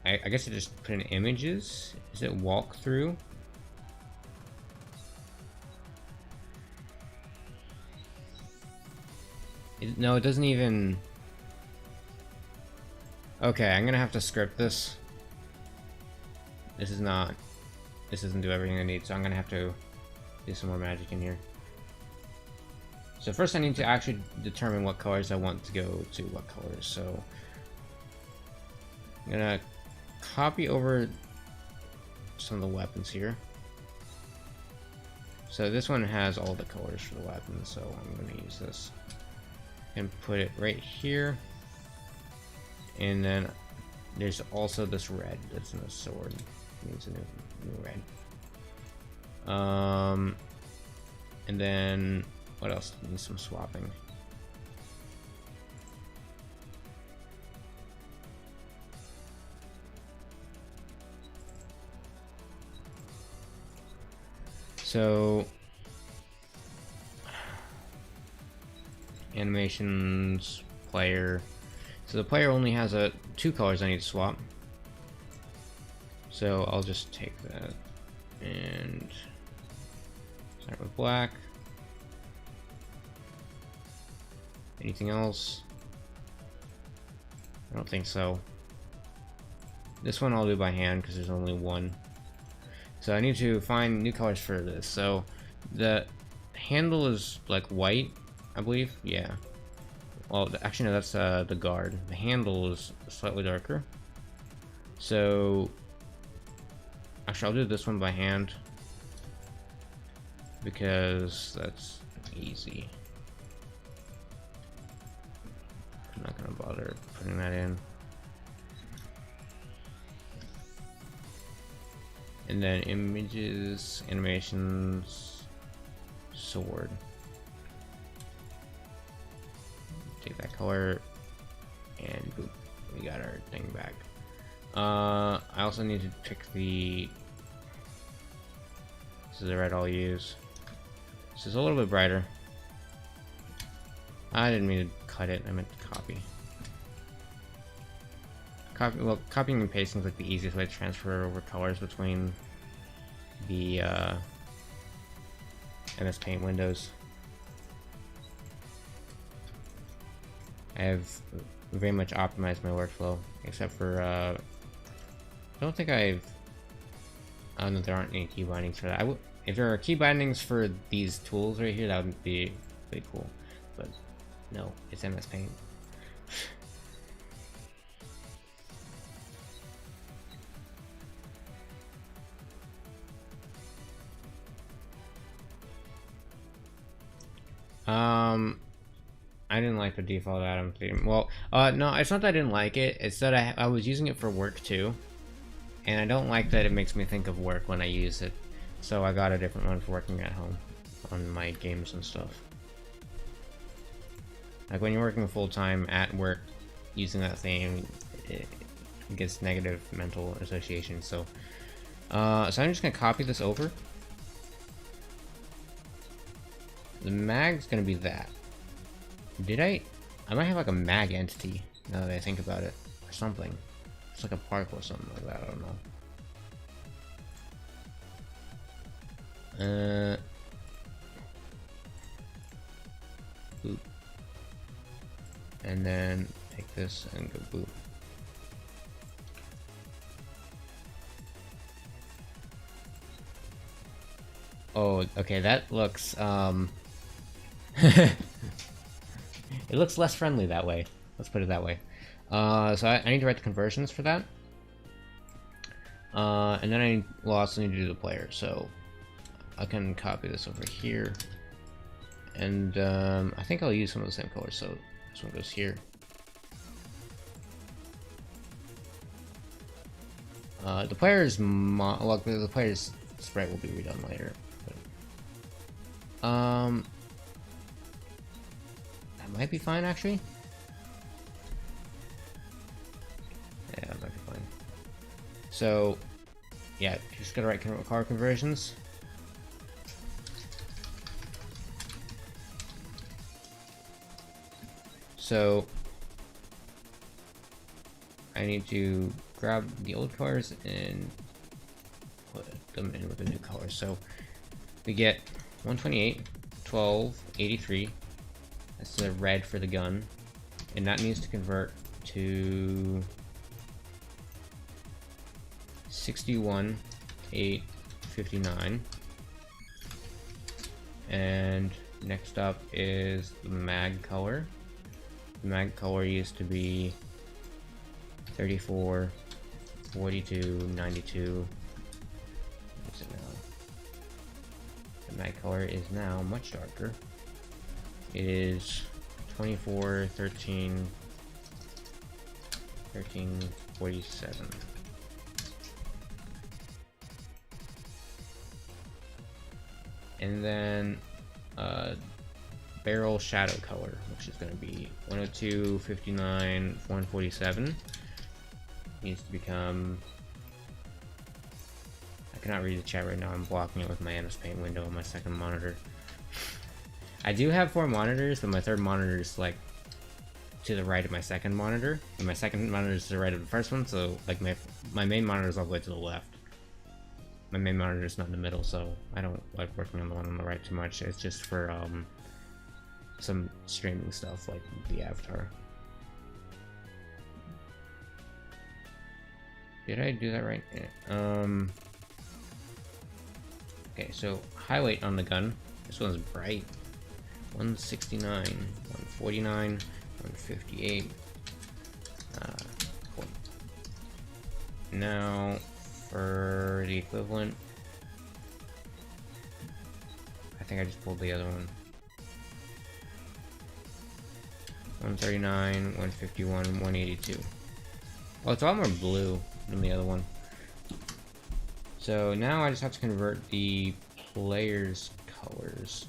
I guess I just put in images. Is it walkthrough? No, it doesn't even. Okay, I'm gonna have to script this. This doesn't do everything I need, so I'm gonna have to do some more magic in here. So first I need to actually determine what colors I want to go to what colors. So I'm gonna copy over some of the weapons here. So this one has all the colors for the weapons, so I'm gonna use this and put it right here. And then there's also this red that's in the sword. It needs a new red. And then what else needs some swapping? So animations, player. So the player only has two colors I need to swap. So I'll just take that and start with black. Anything else? I don't think so. This one I'll do by hand because there's only one. So I need to find new colors for this. So the handle is like white, I believe. Yeah. Well, actually no, that's the guard. The handle is slightly darker. So actually I'll do this one by hand because that's easy. I'm not gonna bother putting that in. And then images, animations, sword. Take that color, and boop, we got our thing back. I also need to pick the. This is the red I'll use. This is a little bit brighter. I didn't mean to cut it. I meant to copy. Well, copying and pasting is like the easiest way to transfer over colors between the MS Paint windows. I have very much optimized my workflow, except for I don't think I don't know, there aren't any key bindings for that. If there are key bindings for these tools right here, that would be pretty cool. But no, it's MS Paint. I didn't like the default Atom theme. Well, no, it's not that I didn't like it. It's that I was using it for work too, and I don't like that it makes me think of work when I use it. So I got a different one for working at home on my games and stuff. Like when you're working full time at work, using that theme, it gets negative mental association. So, so I'm just gonna copy this over. The mag's gonna be that. I might have like a mag entity now that I think about it, or something. It's like a particle or something like that, I don't know. Boop. And then take this and go boop. Oh, okay, that looks, it looks less friendly that way. Let's put it that way. So I need to write the conversions for that. And then I will also need to do the player. So I can copy this over here. And I think I'll use some of the same colors. So this one goes here. The player's the player's sprite will be redone later. But, that might be fine actually. Yeah, that might be fine. So, yeah, just gotta write color conversions. So, I need to grab the old colors and put them in with the new colors. So, we get 128, 12, 83. That's the red for the gun. And that needs to convert to 61, 8, 59. And next up is the mag color. The mag color used to be 34, 42, 92. What's it now? The mag color is now much darker. It is 24, 13, 47. And then barrel shadow color, which is going to be 102, 59, 147. Needs to become... I cannot read the chat right now, I'm blocking it with my MS Paint window on my second monitor. I do have 4 monitors, but my third monitor is like to the right of my second monitor, and my second monitor is to the right of the first one, so like my main monitor is all the way to the left. My main monitor is not in the middle, so I don't like working on the one on the right too much. It's just for some streaming stuff like the Avatar. Did I do that right? Yeah. Okay, so highlight on the gun. This one's bright. 169, 149, 158. Cool. Now for the equivalent, I think I just pulled the other one. 139, 151, 182. Oh, it's a lot more blue than the other one. So now I just have to convert the player's colors.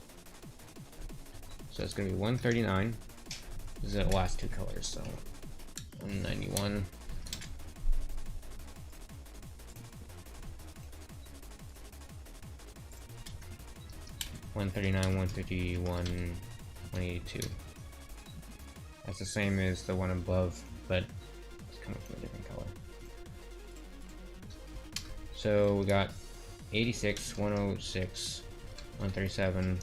So it's gonna be 139. This is the last two colors, so 191. $139, 151, 182. That's the same as the one above, but it's coming from a different color. So we got 86, 106, 137.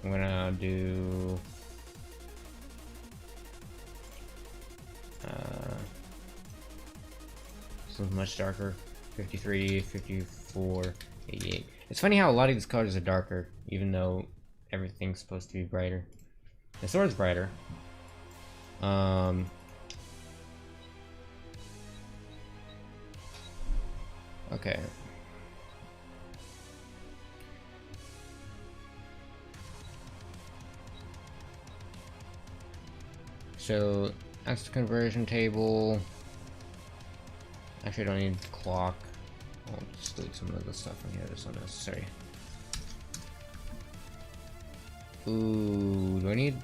I'm gonna do this one's much darker. 53, 54, 88. It's funny how a lot of these colors are darker, even though everything's supposed to be brighter. The sword's brighter. Okay. So that's the conversion table. Actually, I don't need the clock. I'll just delete some of the stuff in here that's unnecessary. Ooh, do I need?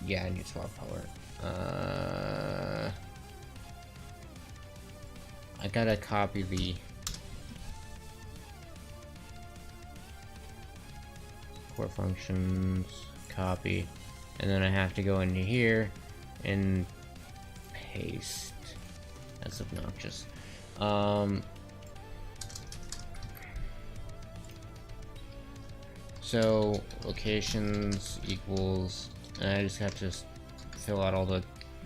Yeah, I need swap color. I gotta copy the core functions, copy, and then I have to go into here and paste. That's obnoxious. So locations equals, and I just have to fill out all the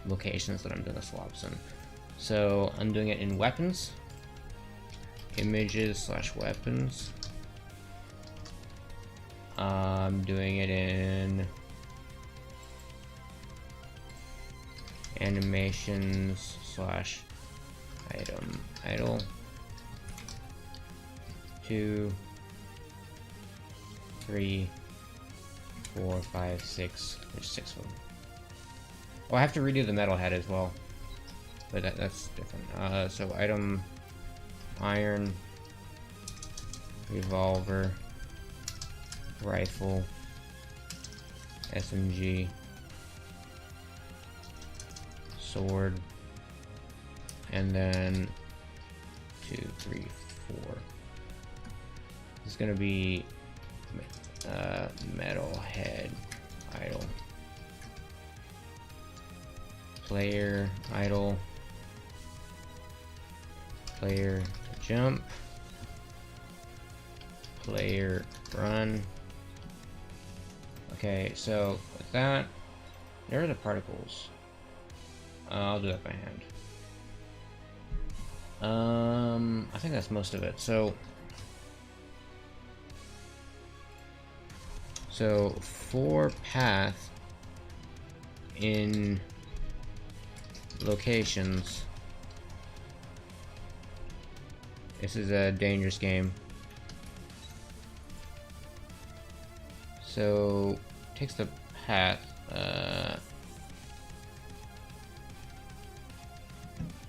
locations that I'm doing the swaps in. So I'm doing it in weapons, images / weapons. I'm doing it in animations / item idle. 2, 3, 4, 5, 6. There's 6 of them. Oh, I have to redo the metal head as well, but that's different. So item, iron, revolver, rifle, SMG, sword, and then 2, 3, 4. It's gonna be metal head idle, player idle, player to jump, player run. Okay, so with that, there are the particles. I'll do that by hand. I think that's most of it. So for path in locations, this is a dangerous game. So takes the path.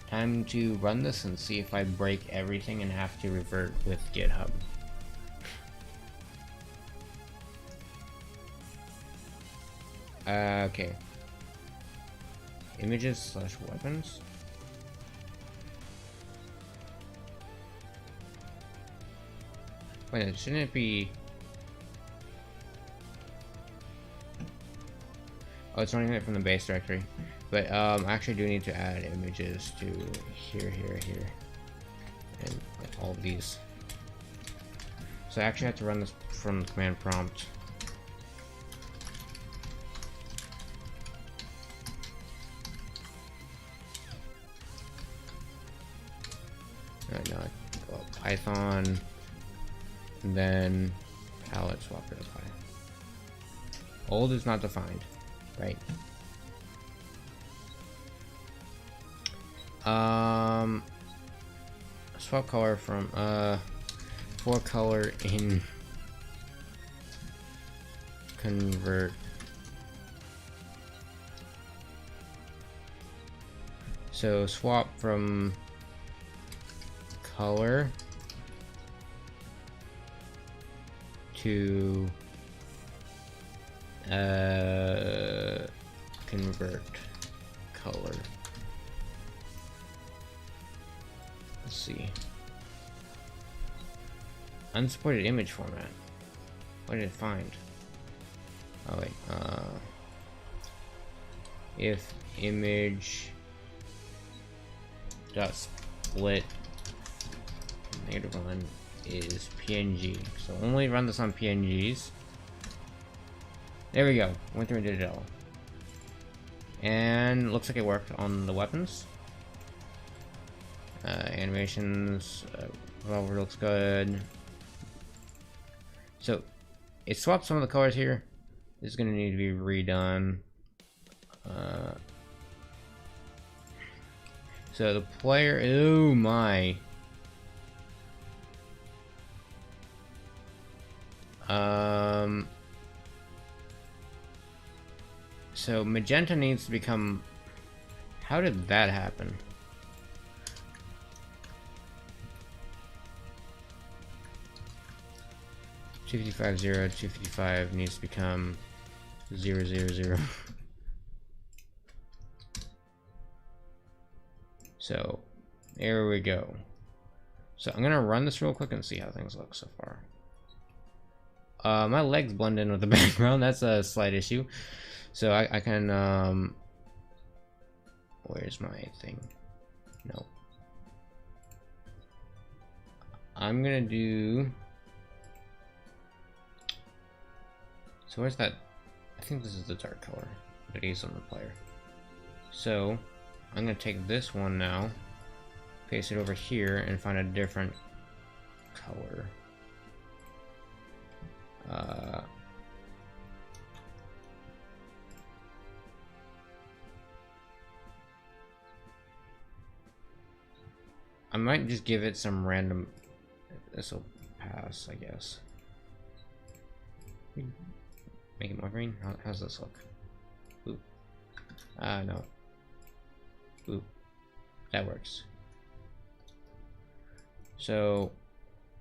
Time to run this and see if I break everything and have to revert with GitHub. Okay. Images / weapons. Wait, shouldn't it be? Oh, it's running it from the base directory. But I actually do need to add images to here, and all of these. So I actually have to run this from the command prompt. Alright, now I go up Python, and then palette swap verify. Old is not defined, right? Swap color from for color in convert. So swap from color to convert color. Let's see. Unsupported image format. What did it find? Oh wait, if image dot split -1 is PNG. So only run this on PNGs. There we go. Went through and did it all. And looks like it worked on the weapons. Animations, revolver looks good. So it swapped some of the colors here. This is gonna need to be redone. So the player, oh my. So magenta needs to become, how did that happen? $255 $255 needs to become 000. So there we go. So I'm gonna run this real quick and see how things look so far. My legs blend in with the background. That's a slight issue. So I can where's my thing? No. I'm gonna do, so where's that? I think this is the dark color that is on the player. So I'm gonna take this one now, paste it over here, and find a different color. I might just give it some random. This will pass, I guess. Make it more green. How's this look? Oop. No. Oop. That works. So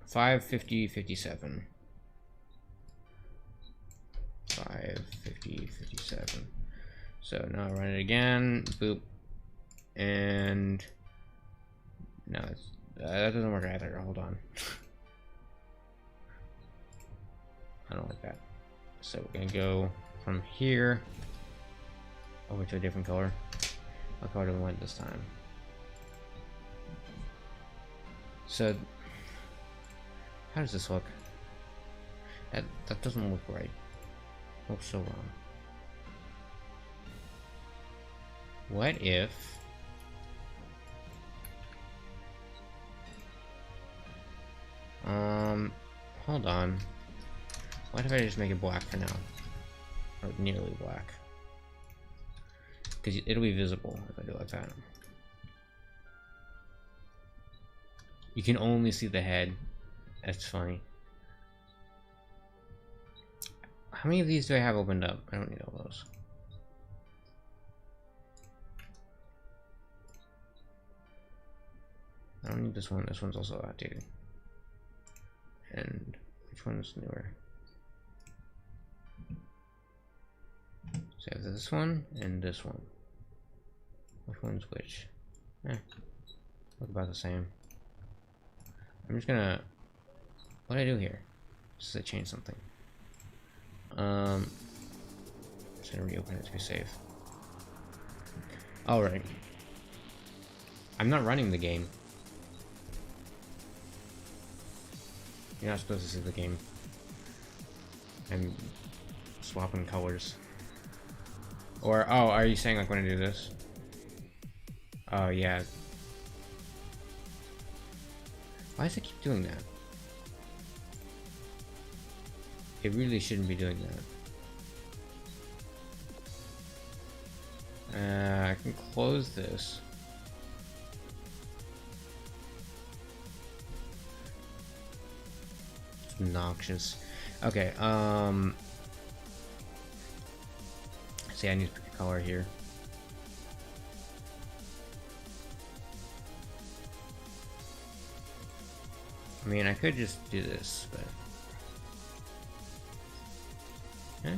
550 57. 550 57. So now I run it again. Boop. And no, it's that doesn't work either. Hold on. I don't like that. So we're gonna go from here over to a different color. What color do we want this time? So how does this look? That doesn't look right. It looks so wrong. What if hold on. What if I just make it black for now? Or nearly black. Because it'll be visible if I do it like that. You can only see the head. That's funny. How many of these do I have opened up? I don't need all those. I don't need this one. This one's also outdated. And which one's newer? So I have this one and this one. Which one's which? Look about the same. I'm just gonna. What do I do here? Just to change something. Just gonna reopen it to be safe. Alright. I'm not running the game. You're not supposed to see the game. I'm swapping colors. Or, oh, are you saying like when I do this? Oh, yeah. Why does it keep doing that? It really shouldn't be doing that. I can close this. It's obnoxious. Okay, see, I need to pick a color here. I mean, I could just do this, but... Eh?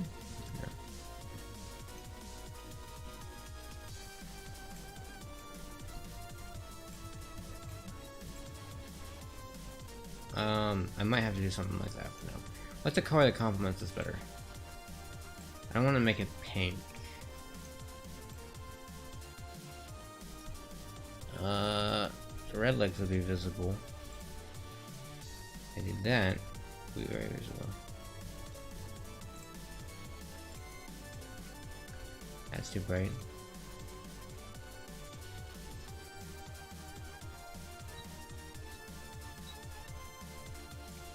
No. I might have to do something like that for now. What's the color that complements this better? I don't want to make it pink. The red legs will be visible. I did that. Will be very visible. That's too bright.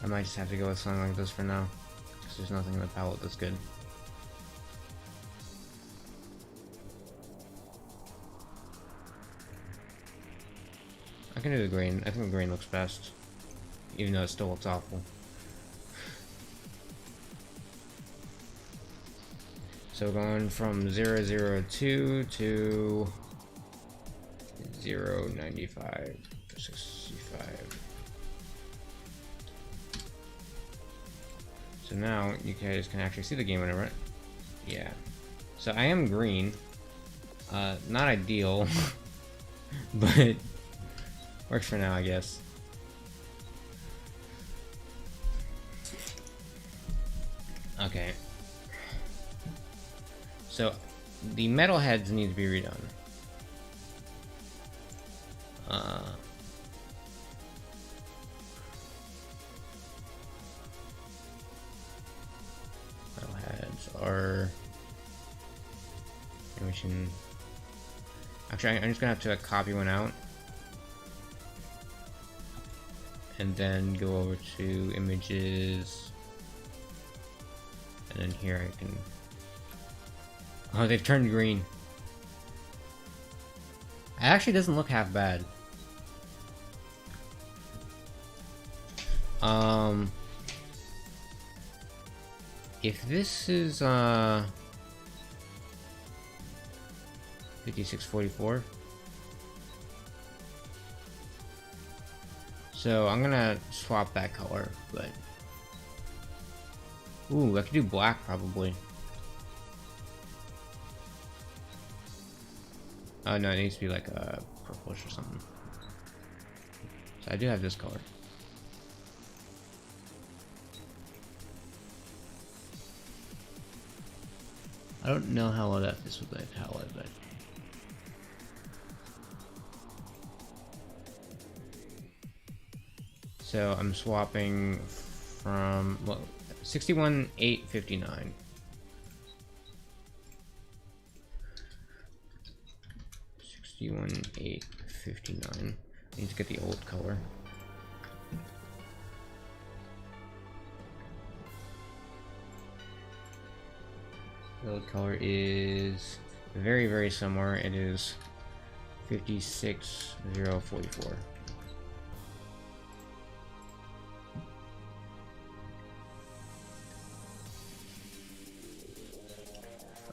I might just have to go with something like this for now, because there's nothing in the palette that's good. I can do the green. I think the green looks best, even though it still looks awful. So going from 002 to 095, 65. So now you guys can actually see the game whenever. Yeah. So I am green. Not ideal, but works for now, I guess. Okay. So the metal heads need to be redone. Metal heads are... Actually, I'm just gonna have to copy one out. And then go over to images. And then here I can... Oh, they've turned green. It actually doesn't look half bad. If this is 5644. So I'm gonna swap that color, but ooh, I could do black probably. Oh no, it needs to be like a purplish or something. So I do have this color. I don't know how well that fits with the palette, but so I'm swapping from 61,859. 61,859. I need to get the old color. The old color is very, very similar. It is 56,044.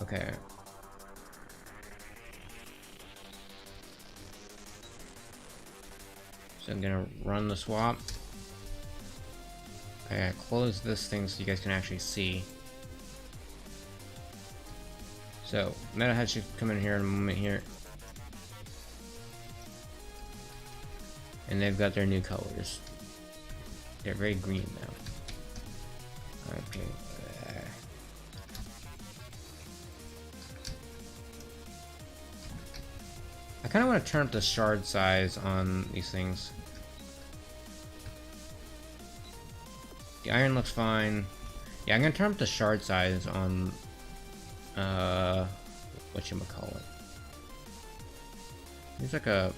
Okay. So I'm gonna run the swap. Okay, I close this thing so you guys can actually see. So, Metalhead should come in here in a moment here. And they've got their new colors. They're very green now. Okay. I kind of want to turn up the shard size on these things. The iron looks fine. Yeah, I'm gonna turn up the shard size on whatchamacallit. There's like a...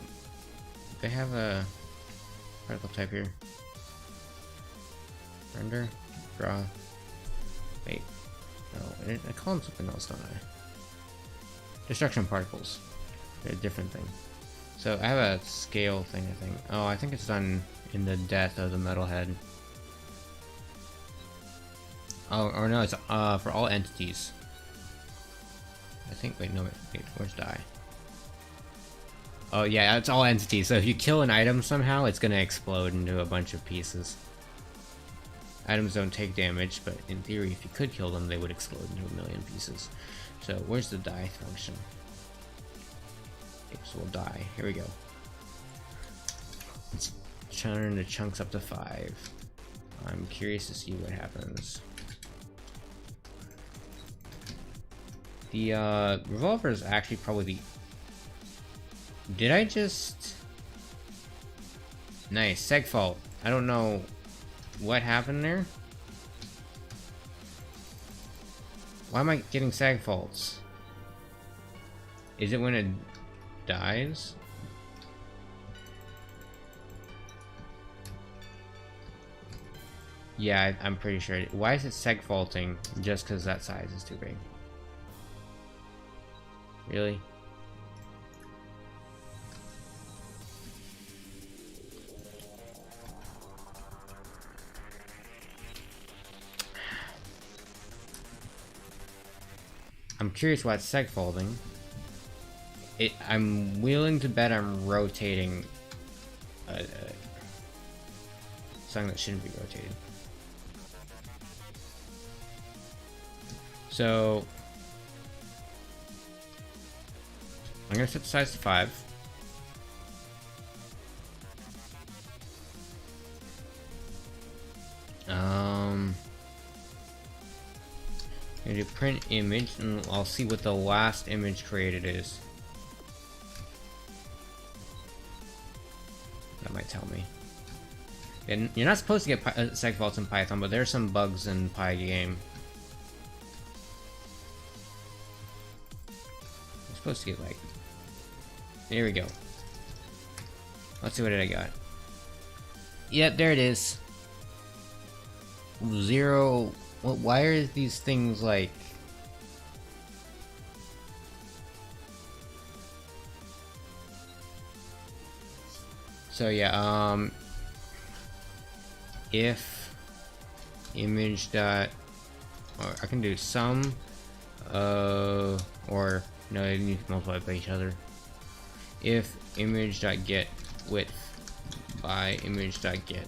They have a particle type here. Render? Draw. Wait. No, I call them something else, don't I? Destruction particles. They're a different thing. So I have a scale thing, I think. Oh, I think it's done in the death of the metalhead. Oh, or no, it's for all entities. I think, wait, no, wait, where's die? Oh yeah, it's all entities. So if you kill an item somehow, it's gonna explode into a bunch of pieces. Items don't take damage, but in theory, if you could kill them, they would explode into a million pieces. So where's the die function? Okay, so we'll die. Here we go. Let's turn the chunks up to 5. I'm curious to see what happens. The revolver is actually probably the... Did I just... Nice, seg fault. I don't know what happened there. Why am I getting sag faults? Is it when it dies? Yeah, I'm pretty sure. Why is it seg faulting just because that size is too big? Really? I'm curious why it's seg faulting. I'm willing to bet I'm rotating something that shouldn't be rotated. So I'm gonna set the size to 5. I'm gonna do print image, and I'll see what the last image created is. That might tell me. And you're not supposed to get seg faults in Python, but there are some bugs in Pygame. I'm supposed to get like... There we go. Let's see what I got. Yep, there it is. 0... Why are these things like... So yeah, if image dot, or I can do sum, or no, they need to multiply by each other. If image dot get width by image dot get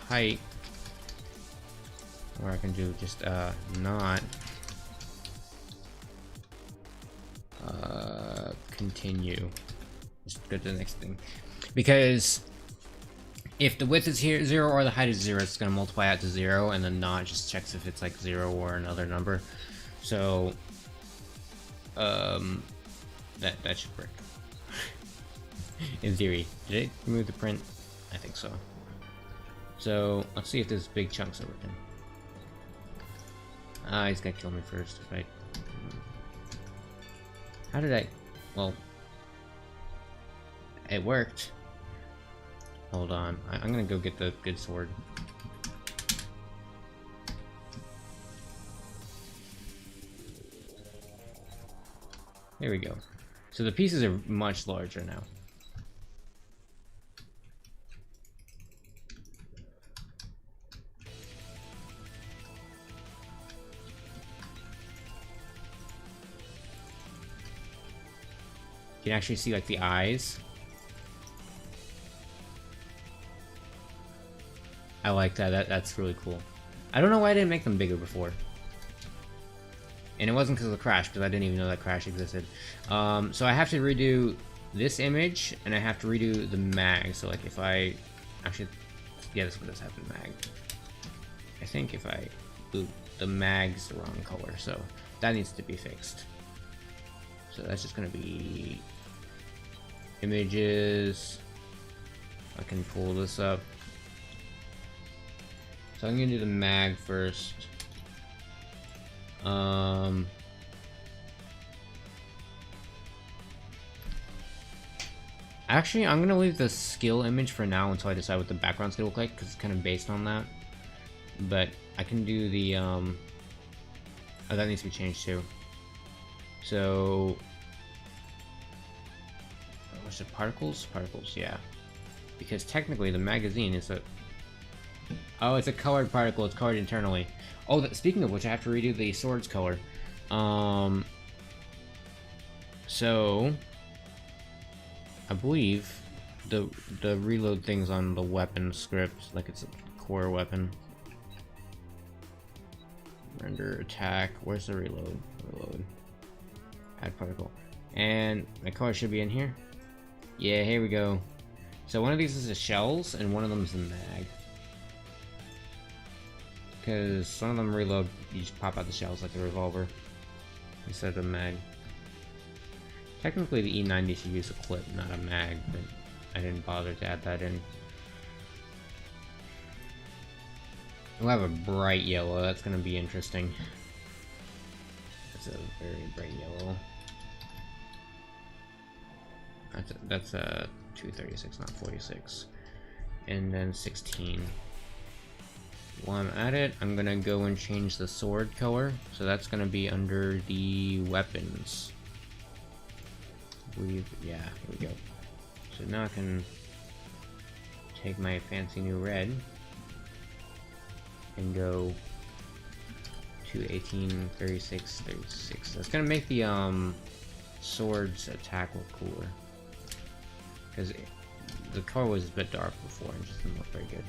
height, or I can do just not continue. Just go to the next thing, because if the width is here 0 or the height is 0, it's gonna multiply out to 0, and then not just checks if it's like 0 or another number. So that should work. In theory. Did it remove the print? I think so. So let's see if there's big chunks over him. He's gonna kill me first, right? How did I... Well... It worked. Hold on. I'm gonna go get the good sword. There we go. So the pieces are much larger now. You can actually see like the eyes. I like that. That's really cool. I don't know why I didn't make them bigger before. And it wasn't because of the crash, because I didn't even know that crash existed. So I have to redo this image, and I have to redo the mag. So like if I actually, yeah, this is what does happen, mag. I think if I, ooh, the mag's the wrong color, so that needs to be fixed. So that's just gonna be images. I can pull this up. So I'm gonna do the mag first. Actually, I'm gonna leave the skill image for now until I decide what the background's gonna look like, because it's kind of based on that. But I can do the oh, that needs to be changed too. So what's it? Particles? Particles, yeah. Because technically the magazine is a... Oh, it's a colored particle. It's colored internally. Oh, speaking of which, I have to redo the sword's color. So I believe the reload thing's on the weapon script, like it's a core weapon. Render attack. Where's the reload? Reload. Add particle. And my color should be in here. Yeah, here we go. So one of these is the shells, and one of them is the mag. Because some of them reload, you just pop out the shells like a revolver instead of a mag. Technically, the E90 should use a clip, not a mag, but I didn't bother to add that in. We'll have a bright yellow. That's going to be interesting. That's a very bright yellow. That's a 236, not 46. And then 16. While I'm at it, I'm gonna go and change the sword color. So that's gonna be under the weapons. Yeah, here we go. So now I can take my fancy new red and go to 18, 36, 36. That's gonna make the sword's attack look cooler. Because the color was a bit dark before and just didn't look very good.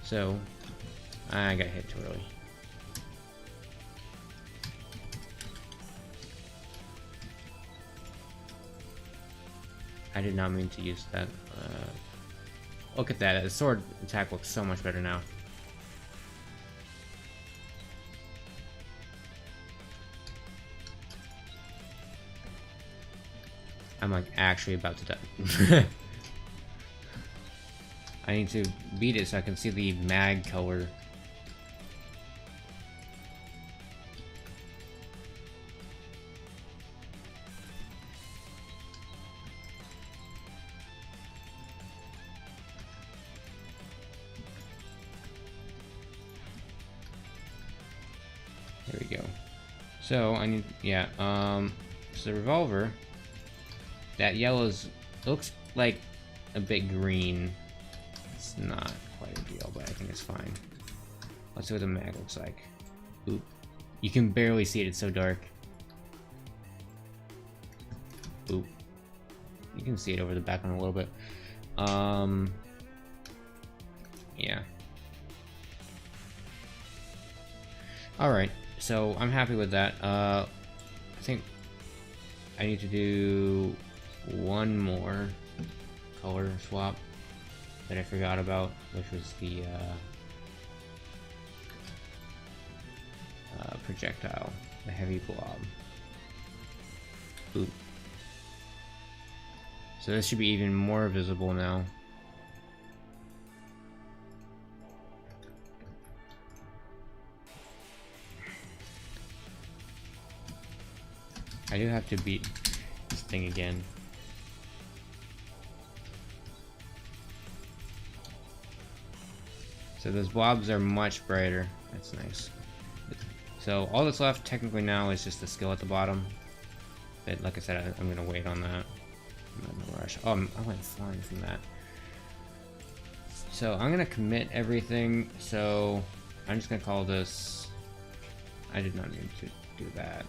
So, I got hit too early. I did not mean to use that. Look at that. The sword attack looks so much better now. I'm like actually about to die. I need to beat it so I can see the mag color. There we go. So I need, yeah, so the revolver, that yellow's looks like a bit green. It's not quite a deal, but I think it's fine. Let's see what the mag looks like. Oop. You can barely see it, it's so dark. Oop. You can see it over the background a little bit. Yeah. Alright, so I'm happy with that. I think I need to do one more color swap that I forgot about, which was the projectile, the heavy blob. Oop. So this should be even more visible now. I do have to beat this thing again. So those blobs are much brighter. That's nice. So all that's left technically now is just the skill at the bottom. But like I said, I'm gonna wait on that. I'm not in a rush. Oh, I went flying from that. So I'm gonna commit everything. So I'm just gonna call this. I did not need to do that.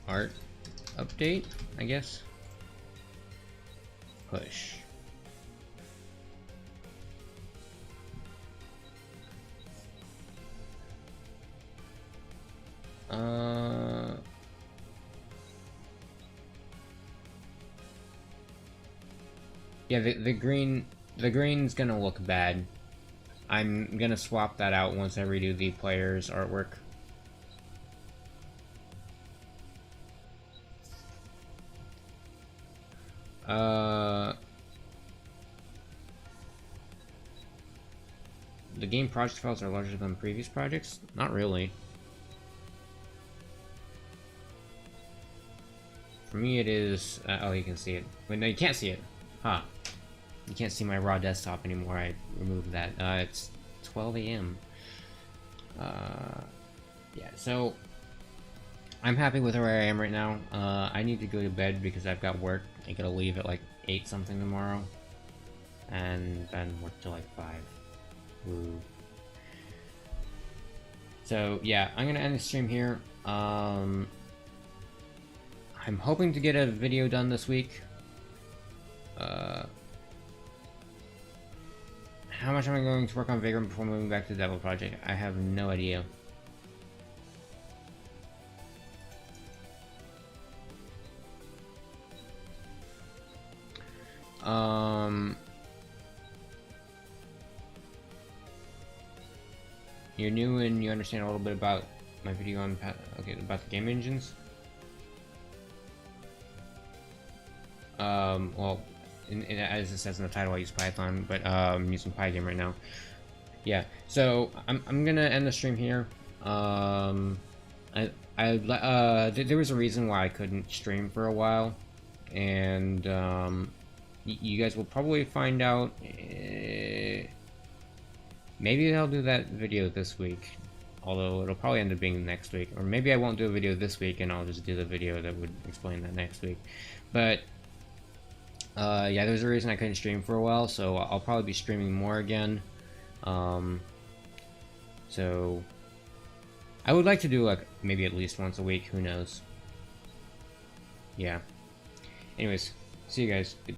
Art update, I guess. Push. Yeah, the green's gonna look bad. I'm gonna swap that out once I redo the player's artwork. The game project files are larger than previous projects? Not really. For me it is, oh, you can see it. Wait, no, you can't see it. Huh. You can't see my raw desktop anymore. I removed that. It's 12 a.m. Yeah, so I'm happy with where I am right now. I need to go to bed because I've got work I'm gonna leave at like 8 something tomorrow, and then work till like 5. Ooh. So yeah, I'm gonna end the stream here. I'm hoping to get a video done this week. How much am I going to work on Pygame before moving back to the Devil project? I have no idea. You're new and you understand a little bit about my video on about the game engines. Well, as it says in the title, I use Python, but I'm using Pygame right now. Yeah, so I'm gonna end the stream here. There was a reason why I couldn't stream for a while, and you guys will probably find out. Maybe I'll do that video this week, although it'll probably end up being next week, or maybe I won't do a video this week and I'll just do the video that would explain that next week. But yeah, there's a reason I couldn't stream for a while, so I'll probably be streaming more again. So I would like to do like maybe at least once a week, who knows. Yeah. Anyways, see you guys.